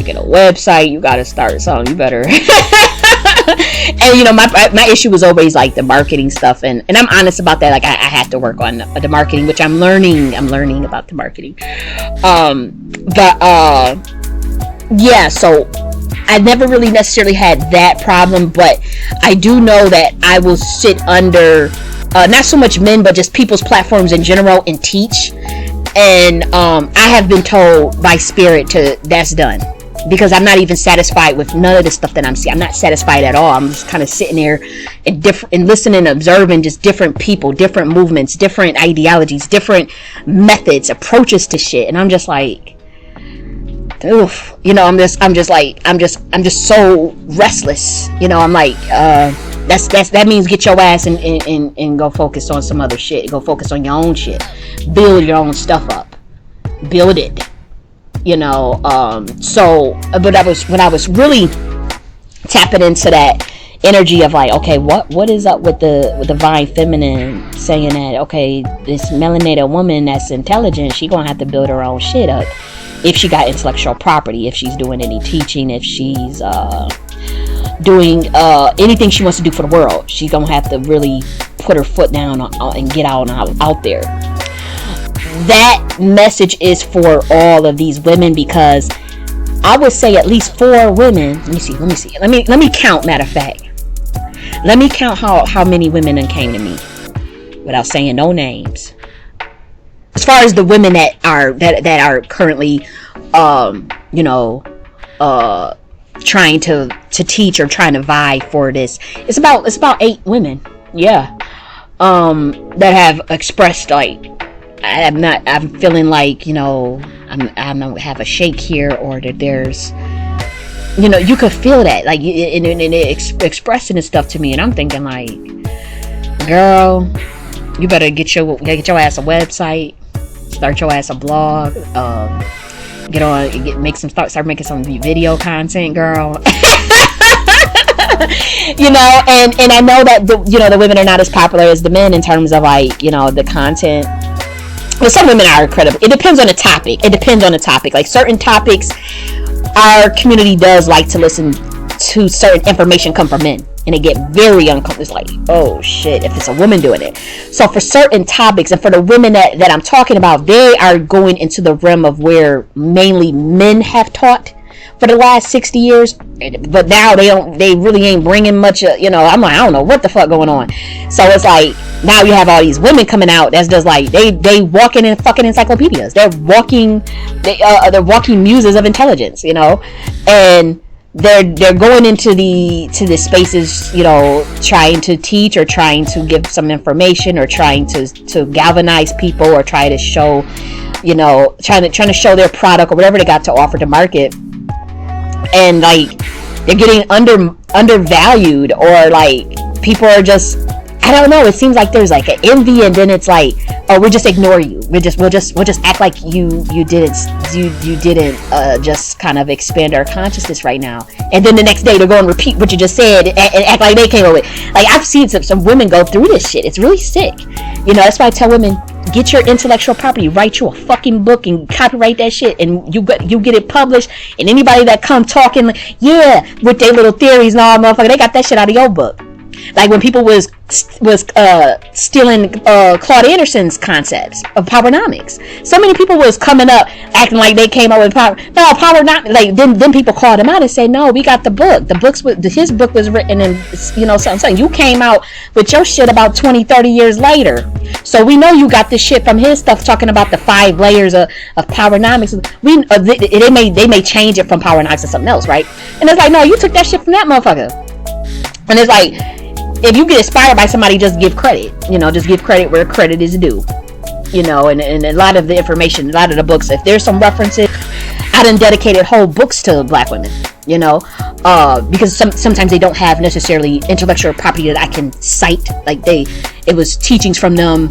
get a website, you gotta start something, you better. And you know, my issue was always like the marketing stuff, and I'm honest about that. Like I had to work on the marketing, which I'm learning about the marketing. Yeah, so I never really necessarily had that problem, but I do know that I will sit under not so much men, but just people's platforms in general and teach. And I have been told by spirit to, that's done, because I'm not even satisfied with none of the stuff that I'm seeing. I'm not satisfied at all. I'm just kind of sitting there and listening and observing just different people, different movements, different ideologies, different methods, approaches to shit, and I'm just like, oof, you know, I'm just so restless. You know, I'm like, that means get your ass and go focus on some other shit. Go focus on your own shit. Build your own stuff up. Build it. You know, but when I was really tapping into that energy of like, okay, what is up with the divine feminine saying that, okay, this melanated woman that's intelligent, she gonna have to build her own shit up. If she got intellectual property, if she's doing any teaching, if she's doing anything she wants to do for the world, she's gonna have to really put her foot down and get out there. That message is for all of these women, because I would say at least 4 women. Let me count. Matter of fact, let me count how many women then came to me without saying no names. As far as the women that are currently, trying to teach or trying to vie for this, it's about 8 women, yeah, that have expressed like, I'm feeling like, you know, I don't have a shake here, or that there's, you know, you could feel that, like, and expressing this stuff to me, and I'm thinking like, girl, you better get your ass a website. Start your ass a blog. Start making some video content, girl. You know, and I know that the women are not as popular as the men in terms of like, you know, the content. But some women are credible. It depends on the topic. Like certain topics, our community does like to listen to certain information come from men, and they get very uncomfortable. It's like, oh shit, if it's a woman doing it. So for certain topics, and for the women that I'm talking about, they are going into the realm of where mainly men have taught for the last 60 years, but now they really ain't bringing much, you know, I'm like, I don't know what the fuck going on. So it's like, now you have all these women coming out that's just like, they walking in fucking encyclopedias. They're walking muses of intelligence, you know, and they're going into the spaces, you know, trying to teach or trying to give some information or trying to galvanize people or try to show, you know, trying to show their product or whatever they got to offer to market. And like, they're getting undervalued, or like people are just, I don't know, it seems like there's like an envy, and then it's like, oh, we'll just ignore you. We'll just act like you didn't just kind of expand our consciousness right now. And then the next day they're going to repeat what you just said and act like they came up with. Like, I've seen some women go through this shit. It's really sick. You know, that's why I tell women, get your intellectual property, write you a fucking book and copyright that shit, and you get it published. And anybody that come talking, like, yeah, with their little theories and all, motherfucker, they got that shit out of your book. Like when people was stealing Claude Anderson's concepts of powernomics. So many people was coming up acting like they came up with power. No, powernomics. Like then people called him out and said, no, we got the book. His book was written in, you know, something. You came out with your shit about 20, 30 years later. So we know you got this shit from his stuff talking about the 5 layers of powernomics. They may change it from powernomics to something else, right? And it's like, no, you took that shit from that motherfucker. And it's like, if you get inspired by somebody, just give credit. You know, just give credit where credit is due. You know, and a lot of the information, a lot of the books, if there's some references, I done dedicated whole books to Black women. You know, because sometimes they don't have necessarily intellectual property that I can cite. Like it was teachings from them,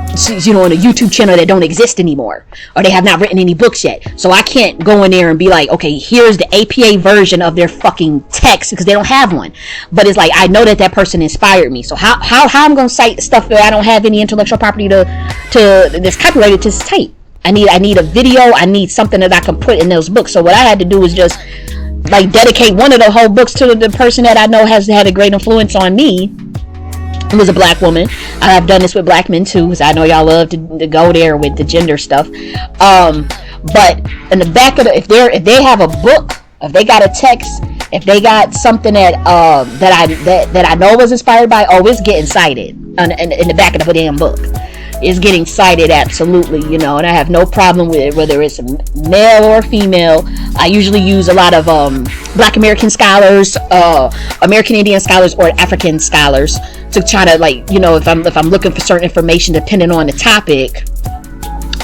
on a YouTube channel that don't exist anymore, or they have not written any books yet. So I can't go in there and be like, okay, here's the APA version of their fucking text, because they don't have one. But it's like, I know that person inspired me. So how I'm gonna cite stuff that I don't have any intellectual property to that's copyrighted to cite? I need a video. I need something that I can put in those books. So what I had to do was just like dedicate one of the whole books to the person that I know has had a great influence on me. It was a black woman. I have done this with black men too, because I know y'all love to go there with the gender stuff. But in the back of the, if they have a book, if they got a text, if they got something that I know was inspired by, it's getting cited in the back of the damn book. It's getting cited, absolutely, and I have no problem with it, whether it's male or female. I usually use a lot of Black American scholars, American Indian scholars, or African scholars to try to, like, if I'm looking for certain information, depending on the topic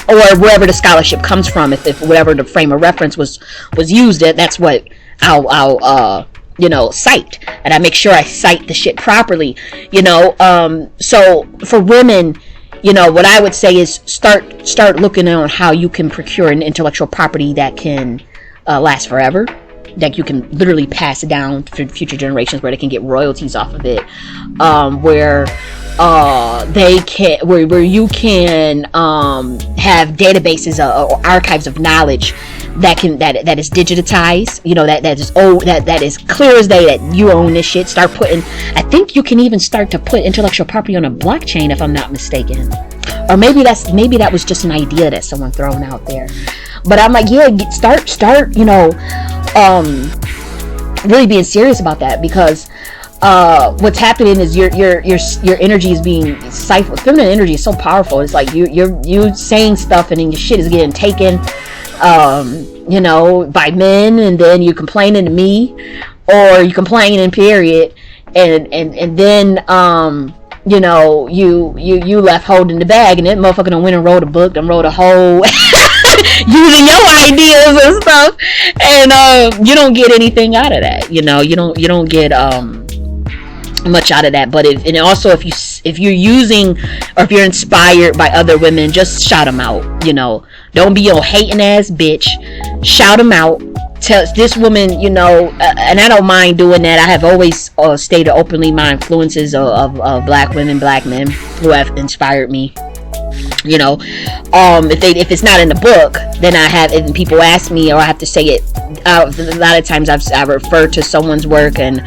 or wherever the scholarship comes from, if whatever the frame of reference was used, that's what I'll cite, and I make sure I cite the shit properly, so for women, what I would say is start looking on how you can procure an intellectual property that can last forever, that you can literally pass it down to future generations, where they can get royalties off of it, where you can have databases or archives of knowledge that is digitized, that is old, that is clear as day that you own this shit. Start putting, I think you can even start to put intellectual property on a blockchain, if I'm not mistaken, or maybe that was just an idea that someone thrown out there. But I'm like, yeah, start really being serious about that, because what's happening is your energy is being siphoned. Feminine energy is so powerful. It's like you saying stuff, and then your shit is getting taken by men, and then you complaining to me, or you complaining, period, and then you left holding the bag, and that motherfucker done went and wrote a book, done wrote a whole using your ideas and stuff, and you don't get anything out of that. You don't get much out of that. But if you're using, or if you're inspired by other women, just shout them out. Don't be a hating ass bitch. Shout them out. Tell this woman, and I don't mind doing that. I have always stated openly my influences of black women, black men who have inspired me. If it's not in the book, then I have, and people ask me, or I have to say it. A lot of times I refer to someone's work, and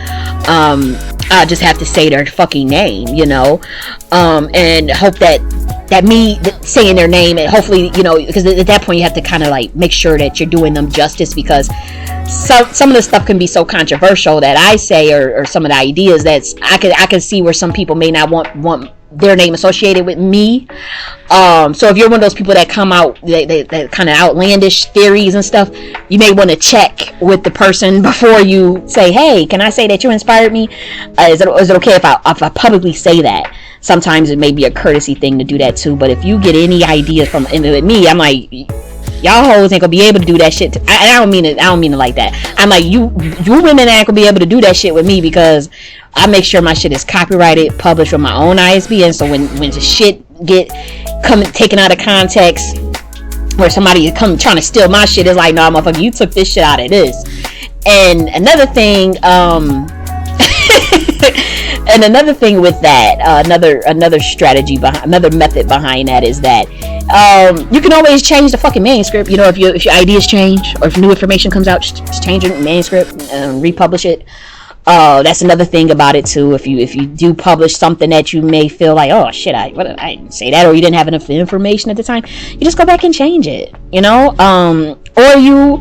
I just have to say their fucking name, and hope that me saying their name, and hopefully, because at that point you have to kind of like make sure that you're doing them justice, because some of the stuff can be so controversial that I say, or some of the ideas that I can see where some people may not want their name associated with me. So if you're one of those people that come out that kind of outlandish theories and stuff, you may want to check with the person before you say, hey, can I say that you inspired me? Is it okay if I publicly say that? Sometimes it may be a courtesy thing to do that too. But if you get any ideas from me, I'm like, y'all hoes ain't gonna be able to do that shit. I don't mean it like that. I'm like, you women ain't gonna be able to do that shit with me, because I make sure my shit is copyrighted, published with my own ISBN. So when the shit get taken out of context, where somebody come trying to steal my shit, it's like, nah, motherfucker, you took this shit out of this. And another thing, and another thing with that, another strategy behind, another method behind that is that you can always change the fucking manuscript. If your ideas change, or if new information comes out, just change your manuscript and republish it. That's another thing about it too. If you do publish something that you may feel like, oh shit, I didn't say that, or you didn't have enough information at the time, you just go back and change it. Or you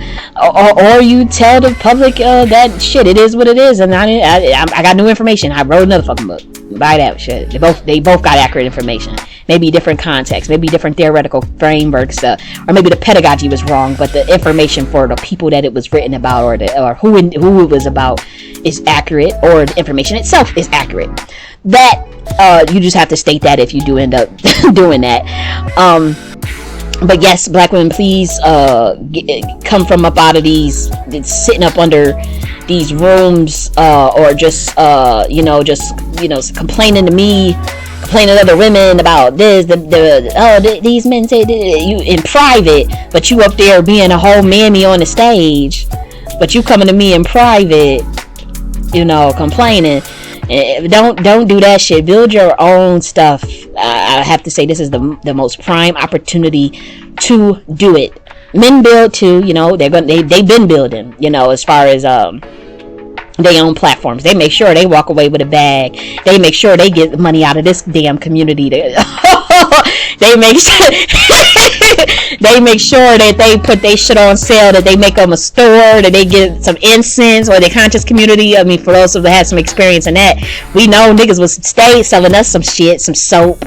tell the public that shit, it is what it is, and I got new information. I wrote another fucking book. Buy that shit. They both got accurate information. Maybe different context, maybe different theoretical frameworks, or maybe the pedagogy was wrong, but the information for the people that it was written about, or who it was about, is accurate, or the information itself is accurate. That you just have to state that if you do end up doing that. But yes, black women, please come from up out of these, sitting up under these rooms, or just complaining to me, complaining to other women about this, these men say you in private, but you up there being a whole mammy on the stage, but you coming to me in private, complaining. Don't do that shit. Build your own stuff. I have to say, this is the most prime opportunity to do it. Men build too. They've been building. As far as they own platforms. They make sure they walk away with a bag. They make sure they get money out of this damn community. They make sure they make sure that they put their shit on sale, that they make them a store, that they get some incense, or the conscious community. I mean, for those who have had some experience in that, we know niggas was stay selling us some shit, some soap,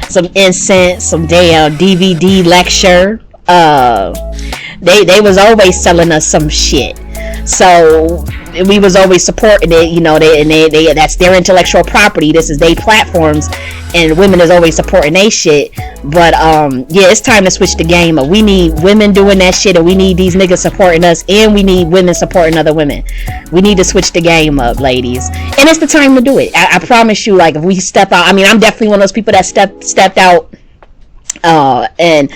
some incense, some damn DVD lecture. They was always selling us some shit. So we was always supporting it, they that's their intellectual property. This is their platforms, and women is always supporting they shit. But it's time to switch the game up. We need women doing that shit, and we need these niggas supporting us, and we need women supporting other women. We need to switch the game up, ladies, and it's the time to do it. I promise you, like, if we step out, I mean, I'm definitely one of those people that stepped out, and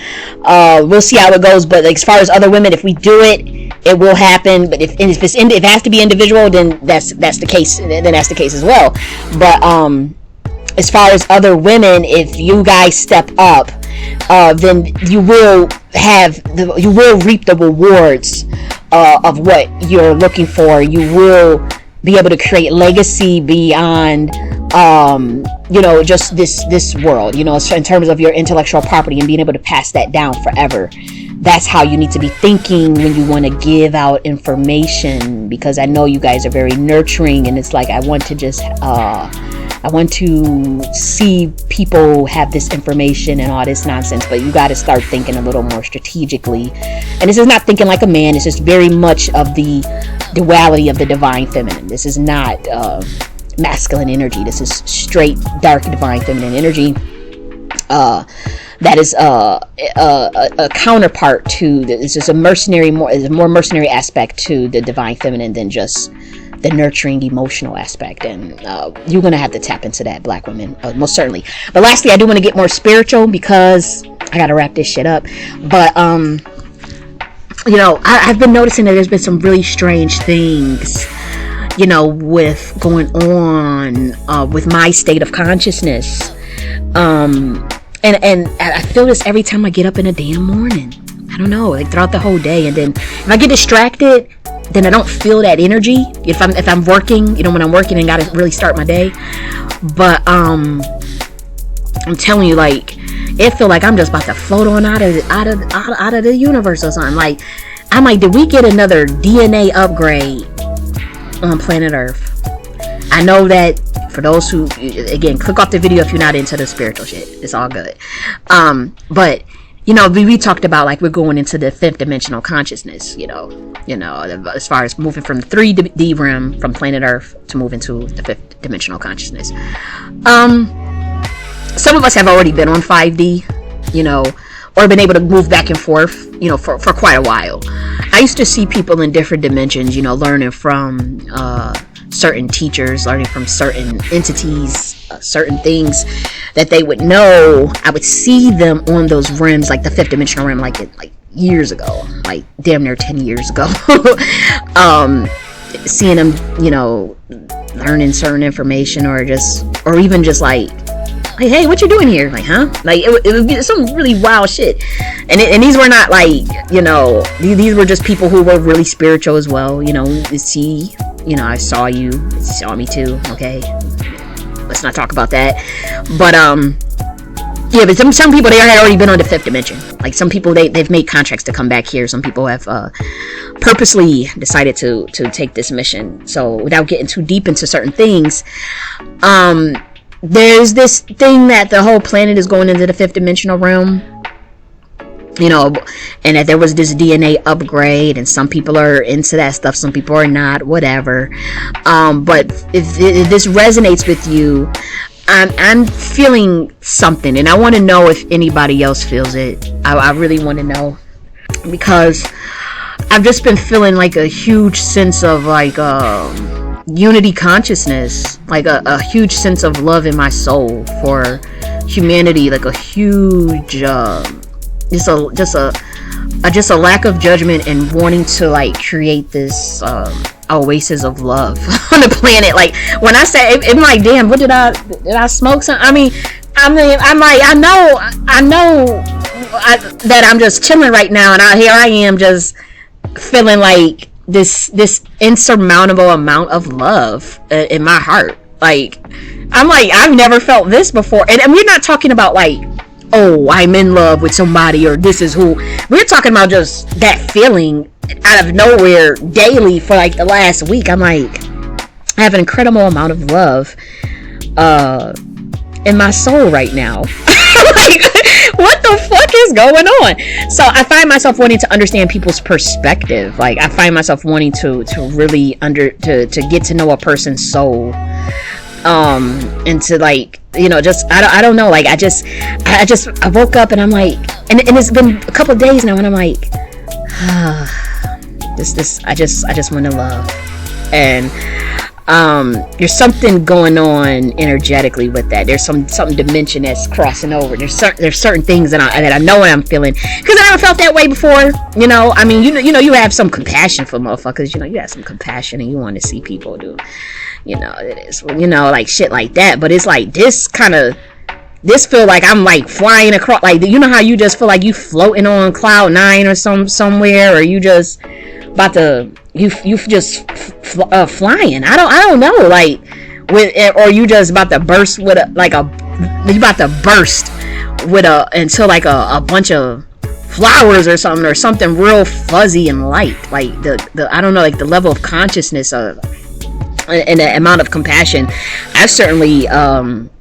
we'll see how it goes. But as far as other women, if we do it, it will happen. But if it has to be individual, then that's the case. Then that's the case as well. But as far as other women, if you guys step up, then you will reap the rewards of what you're looking for. You will be able to create legacy beyond just this world, in terms of your intellectual property, and being able to pass that down forever. That's how you need to be thinking when you want to give out information, because I know you guys are very nurturing, and it's like, I want to see people have this information and all this nonsense, but you got to start thinking a little more strategically. And this is not thinking like a man. It's just very much of the duality of the divine feminine. This is not masculine energy. This is straight dark divine feminine energy. That is a counterpart to this is a mercenary, more mercenary aspect to the divine feminine than just the nurturing emotional aspect. And you're gonna have to tap into that, black women, most certainly. But lastly, I do want to get more spiritual, because I gotta wrap this shit up. But I've been noticing that there's been some really strange things, with going on with my state of consciousness. And I feel this every time I get up in the damn morning. I don't know, like throughout the whole day. And then if I get distracted, then I don't feel that energy. If I'm working, when I'm working and gotta really start my day. But I'm telling you, like, it feel like I'm just about to float on out of the universe or something. Like, I'm like, did we get another DNA upgrade on planet Earth? I know that for those who, again, click off the video if you're not into the spiritual shit. It's all good. But we talked about, like, we're going into the fifth dimensional consciousness. As far as moving from the 3D realm, from planet Earth, to move into the fifth dimensional consciousness. Some of us have already been on 5D, or been able to move back and forth, for quite a while. I used to see people in different dimensions, learning from certain teachers, learning from certain entities, certain things that they would know. I would see them on those rims, like the fifth dimensional rim, like years ago, like damn near 10 years ago. Seeing them, learning certain information, or even just like, hey, what you doing here? Like, huh? Like, it would be some really wild shit. And these were not like, these were just people who were really spiritual as well. See, I saw you, you saw me too. Okay, let's not talk about that. But but some people, they had already been on the fifth dimension. Like, some people, they've made contracts to come back here. Some people have purposely decided to take this mission. So without getting too deep into certain things, there's this thing that the whole planet is going into the fifth dimensional realm, and that there was this DNA upgrade, and some people are into that stuff, some people are not, whatever. But if this resonates with you, I'm feeling something, and I want to know if anybody else feels it. I really want to know, because I've just been feeling like a huge sense of like unity consciousness, like a huge sense of love in my soul for humanity, like a huge just a lack of judgment and wanting to like create this oasis of love on the planet. Like when I say it, I'm like, damn, what did I smoke something? I mean I'm like, I know that I'm just chilling right now, and here I am just feeling like this insurmountable amount of love in my heart. Like I'm like, I've never felt this before, and we're not talking about like, oh, I'm in love with somebody, or this is who. We're talking about just that feeling out of nowhere daily for like the last week. I'm like, I have an incredible amount of love in my soul right now. Like, what the fuck is going on? So I find myself wanting to understand people's perspective. Like I find myself wanting to really to get to know a person's soul, and to like, you know, just I don't know, like I woke up and I'm like, and it's been a couple of days now, and I'm like, I just want to love. And there's something going on energetically with that. There's some dimension that's crossing over. There's certain things that I know what I'm feeling, because I never felt that way before. You know, I mean, you know, you have some compassion for motherfuckers. You know, you have some compassion, and you want to see people do, you know, it is, you know, like shit like that. But it's like this feel like I'm like flying across, like, you know how you just feel like you floating on cloud 9 or somewhere, or you just about to you just flying. I don't know, like, or you just about to burst with you about to burst with into like a bunch of flowers or something real fuzzy and light, like the I don't know, like the level of consciousness of and the amount of compassion. I've certainly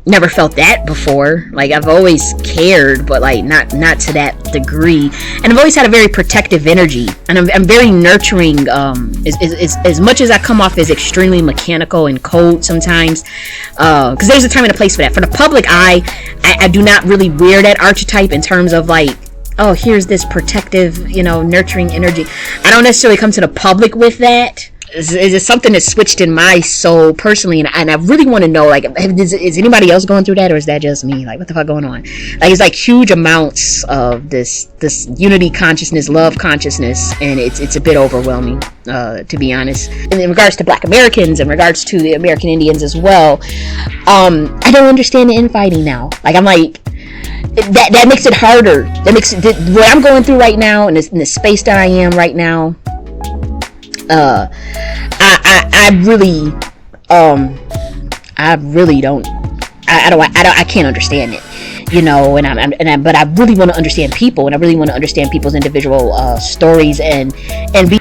never felt that before. Like I've always cared, but like not to that degree. And I've always had a very protective energy, and I'm very nurturing. As much as I come off as extremely mechanical and cold sometimes, because there's a time and a place for that. For the public eye, I do not really wear that archetype in terms of like, oh, here's this protective, you know, nurturing energy. I don't necessarily come to the public with that. It's something that switched in my soul personally, and I really want to know, like, is anybody else going through that, or is that just me? Like, what the fuck going on? Like, it's like huge amounts of this unity consciousness, love consciousness, and it's a bit overwhelming, to be honest. And in regards to Black Americans, in regards to the American Indians as well, I don't understand the infighting now. Like, I'm like, that makes it harder. That makes it, what I'm going through right now, in the space that I am right now. I can't understand it, you know, but I really want to understand people, and I really want to understand people's individual stories, and be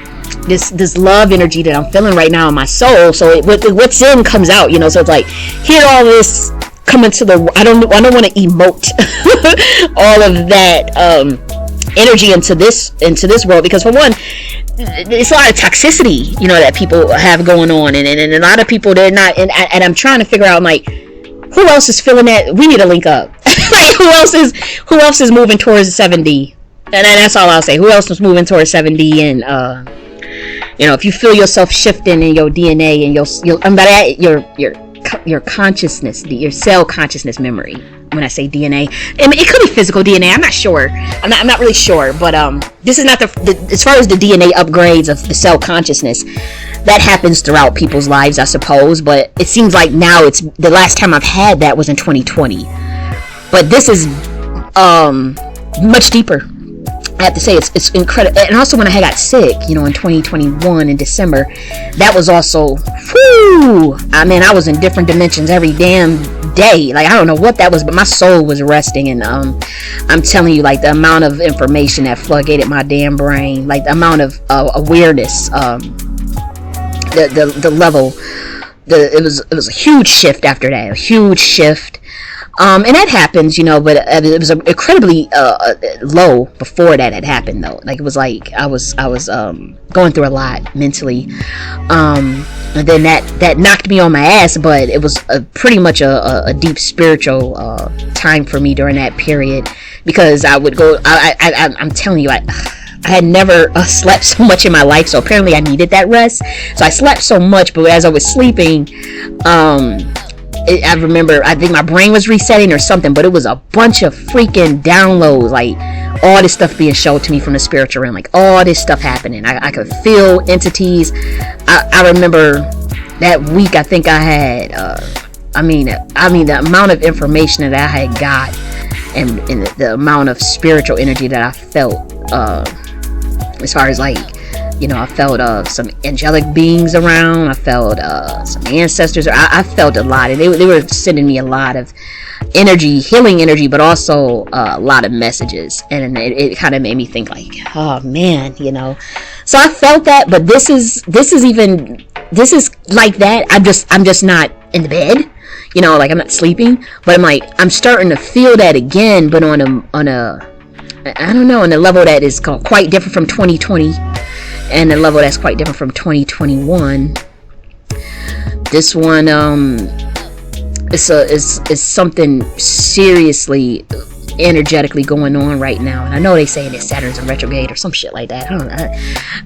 this love energy that I'm feeling right now in my soul. So what's in comes out, you know. So it's like, hear all this coming to the, I don't want to emote all of that energy into this world, because for one, it's a lot of toxicity, you know, that people have going on, and a lot of people, they're not, and I'm trying to figure out, I'm like, who else is feeling that? We need to link up. Like, who else is moving towards 7D? And that's all I'll say. Who else is moving towards 7D? And you know, if you feel yourself shifting in your DNA and your consciousness, your cell consciousness memory. When I say DNA, I mean, it could be physical DNA. I'm not sure. I'm not really sure. But this is not as far as the DNA upgrades of the cell consciousness, that happens throughout people's lives, I suppose. But it seems like now, it's the last time I've had that was in 2020. But this is much deeper. I have to say, it's incredible. And also when I got sick, you know, in 2021 in December, that was also, whoo, I mean, I was in different dimensions every damn day. Like, I don't know what that was, but my soul was resting. And I'm telling you, like, the amount of information that floodgated my damn brain, like the amount of awareness, the level, it was a huge shift after that, a huge shift. And that happens, but it was incredibly low before that had happened, though. Like, it was like I was going through a lot mentally, and then that knocked me on my ass. But it was pretty much a deep spiritual time for me during that period, because I would go. I'm telling you, I had never slept so much in my life, so apparently I needed that rest. So I slept so much, but as I was sleeping, I remember, I think my brain was resetting or something, but it was a bunch of freaking downloads, like all this stuff being shown to me from the spiritual realm, like all this stuff happening. I could feel entities. I remember that week, I think I had, I mean, the amount of information that I had got, and the amount of spiritual energy that I felt, as far as like, I felt some angelic beings around. I felt some ancestors. I felt a lot, and they were sending me a lot of energy, healing energy, but also a lot of messages. And it kind of made me think, like, oh man, So I felt that, but this is like that. I'm just not in the bed, like I'm not sleeping, but I'm starting to feel that again, but on a I don't know, on a level that is quite different from 2020. And a level that's quite different from 2021. This one, is something seriously, energetically going on right now. And I know they say that Saturn's in retrograde or some shit like that. I don't know.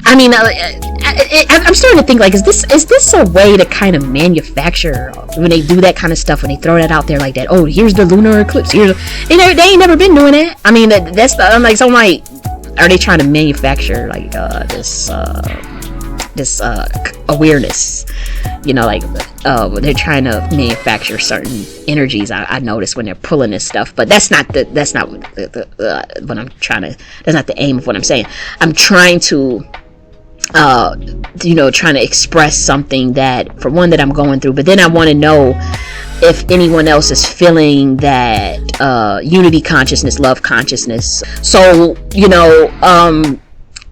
I'm starting to think, like, is this a way to kind of manufacture, when they do that kind of stuff, when they throw that out there like that? Oh, here's the lunar eclipse. They ain't never been doing that. I mean, I'm like, are they trying to manufacture like this awareness? They're trying to manufacture certain energies. I notice when they're pulling this stuff, but that's not what I'm trying to. That's not the aim of what I'm saying. I'm trying to, trying to express something that, for one, that I'm going through, but then I want to know if anyone else is feeling that unity consciousness, love consciousness. So,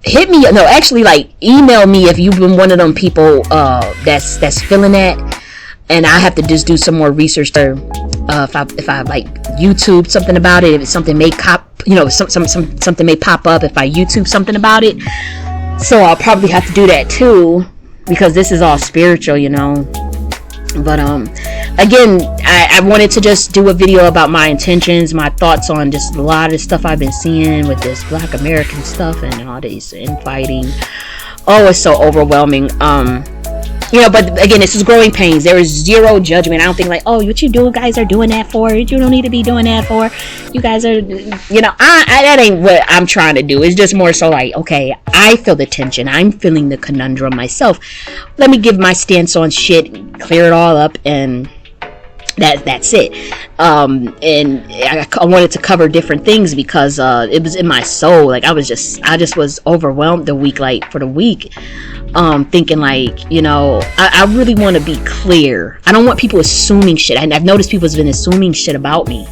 hit me, no, actually, like, email me if you've been one of them people that's feeling that, and I have to just do some more research there. If I like YouTube something about it, if something may something may pop up if I YouTube something about it. So I'll probably have to do that too, because this is all spiritual, But again, I wanted to just do a video about my intentions, my thoughts on just a lot of the stuff I've been seeing with this Black American stuff and all these infighting. Oh, it's so overwhelming. But again, this is growing pains. There is zero judgment. I don't think like, oh, what you guys are doing that for? You don't need to be doing that for. You guys are, that ain't what I'm trying to do. It's just more so like, okay, I feel the tension. I'm feeling the conundrum myself. Let me give my stance on shit, clear it all up, and that's it. And I wanted to cover different things because it was in my soul. Like, I just was overwhelmed for the week. Thinking like, I really want to be clear. I don't want people assuming shit. I've noticed people have been assuming shit about me.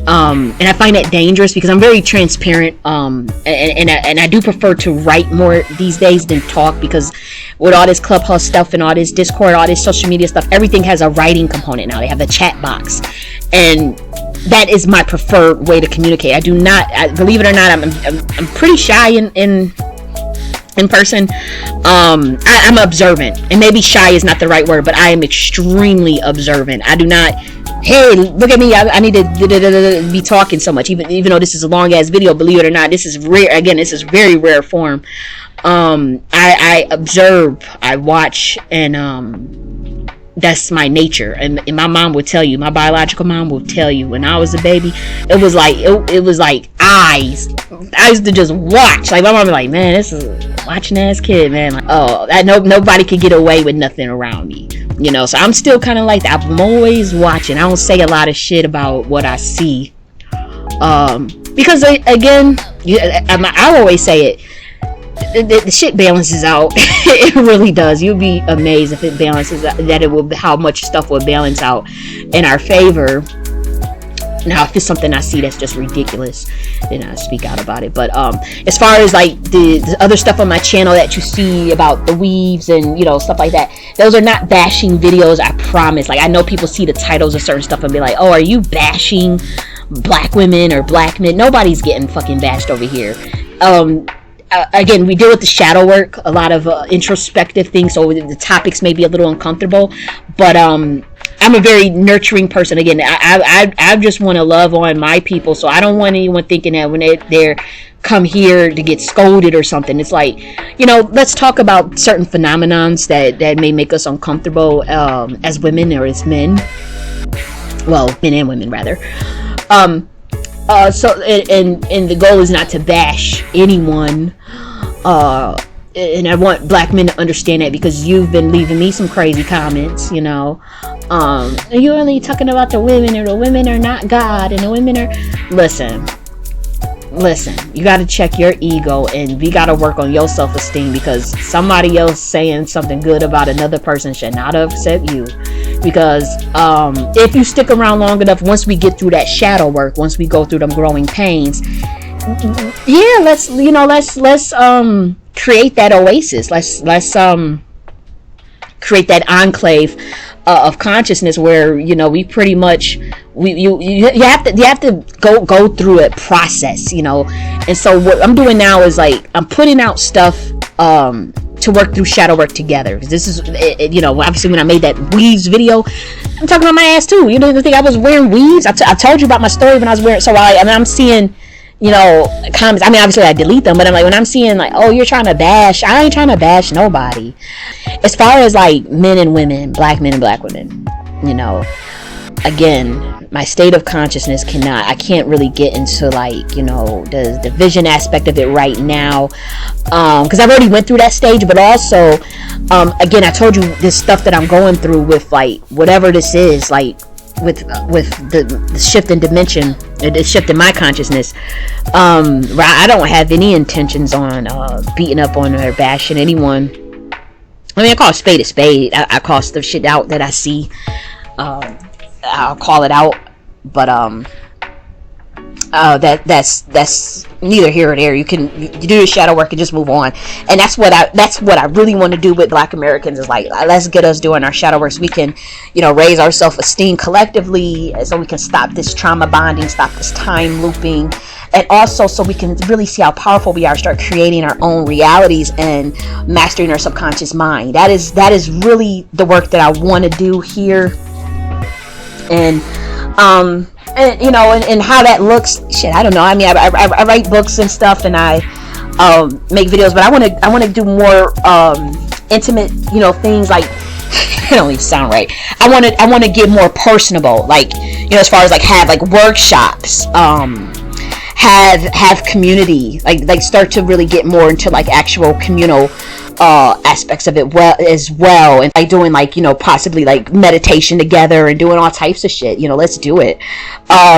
And I find that dangerous because I'm very transparent. And I do prefer to write more these days than talk, because with all this Clubhouse stuff and all this Discord, all this social media stuff, everything has a writing component now. They have a chat box, and that is my preferred way to communicate. I do not, believe it or not, I'm pretty shy in person. I'm observant, and maybe shy is not the right word, but I am extremely observant. I do not, hey, look at me, I need to be talking so much, even though this is a long ass video. Believe it or not, this is rare. Again, this is very rare form. I observe, I watch, and that's my nature. And my mom would tell you, my biological mom will tell you, when I was a baby, it was like eyes. I used to just watch. Like, my mom was like, man, this is a watching ass kid, man. Like, oh, nobody could get away with nothing around me. So I'm still kind of like that. I'm always watching. I don't say a lot of shit about what I see. Because again, I always say it. The shit balances out. It really does. You'll be amazed if it balances out, how much stuff will balance out in our favor. Now, if it's something I see that's just ridiculous, then I speak out about it. But as far as like the other stuff on my channel that you see about the weaves and, you know, stuff like that, those are not bashing videos, I promise. Like, I know people see the titles of certain stuff and be like, oh, are you bashing black women or black men? Nobody's getting fucking bashed over here. Again, we deal with the shadow work, a lot of introspective things, so the topics may be a little uncomfortable, but I'm a very nurturing person. Again, I just want to love on my people, so I don't want anyone thinking that when they're come here to get scolded or something. It's like, you know, let's talk about certain phenomenons that may make us uncomfortable as women or as men. Well, men and women rather. So the goal is not to bash anyone. And I want black men to understand that, because you've been leaving me some crazy comments, you know. You're only talking about the women, or the women are not God, and the women are... Listen, you got to check your ego, and we got to work on your self-esteem, because somebody else saying something good about another person should not upset you. Because if you stick around long enough, once we get through that shadow work, once we go through them growing pains, yeah, let's create that oasis. Let's create that enclave of consciousness where, you know, we pretty much you have to go through a process, you know. And so what I'm doing now is, like, I'm putting out stuff to work through shadow work together. This is, you know, obviously when I made that weaves video, I'm talking about my ass too. You didn't think I was wearing weaves? I told you about my story when I was wearing. So I'm seeing, you know, comments. I mean, obviously I delete them, but I'm like, when I'm seeing like, oh, you're trying to bash, I ain't trying to bash nobody. As far as like men and women, black men and black women, you know, again, my state of consciousness I can't really get into, like, you know, the vision aspect of it right now, because I've already went through that stage. But also, again, I told you this stuff that I'm going through with, like, whatever this is, like, with the shift in dimension, the shift in my consciousness. I don't have any intentions on beating up on or bashing anyone. I mean, I call a spade. I call stuff shit out that I see. I'll call it out, but that's neither here or there. You do the shadow work and just move on, and that's what I really want to do with Black Americans, is like, let's get us doing our shadow work so we can, you know, raise our self-esteem collectively, so we can stop this trauma bonding, stop this time looping, and also so we can really see how powerful we are, start creating our own realities and mastering our subconscious mind. That is really the work that I want to do here. And you know, and how that looks, shit, I don't know. I mean, I write books and stuff, and I make videos, but I want to do more intimate, you know, things like it don't even sound right. I want to get more personable, like, you know, as far as like have like workshops, have community, like start to really get more into like actual communal aspects of it as well, and like doing like, you know, possibly like meditation together and doing all types of shit. You know, let's do it.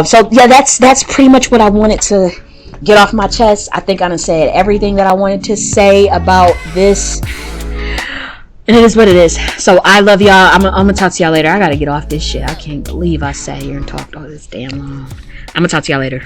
So yeah, that's pretty much what I wanted to get off my chest. I think I done said everything that I wanted to say about this, and it is what it is. So I love y'all. I'm gonna talk to y'all later. I gotta get off this shit. I can't believe I sat here and talked all this damn long. I'm gonna talk to y'all later.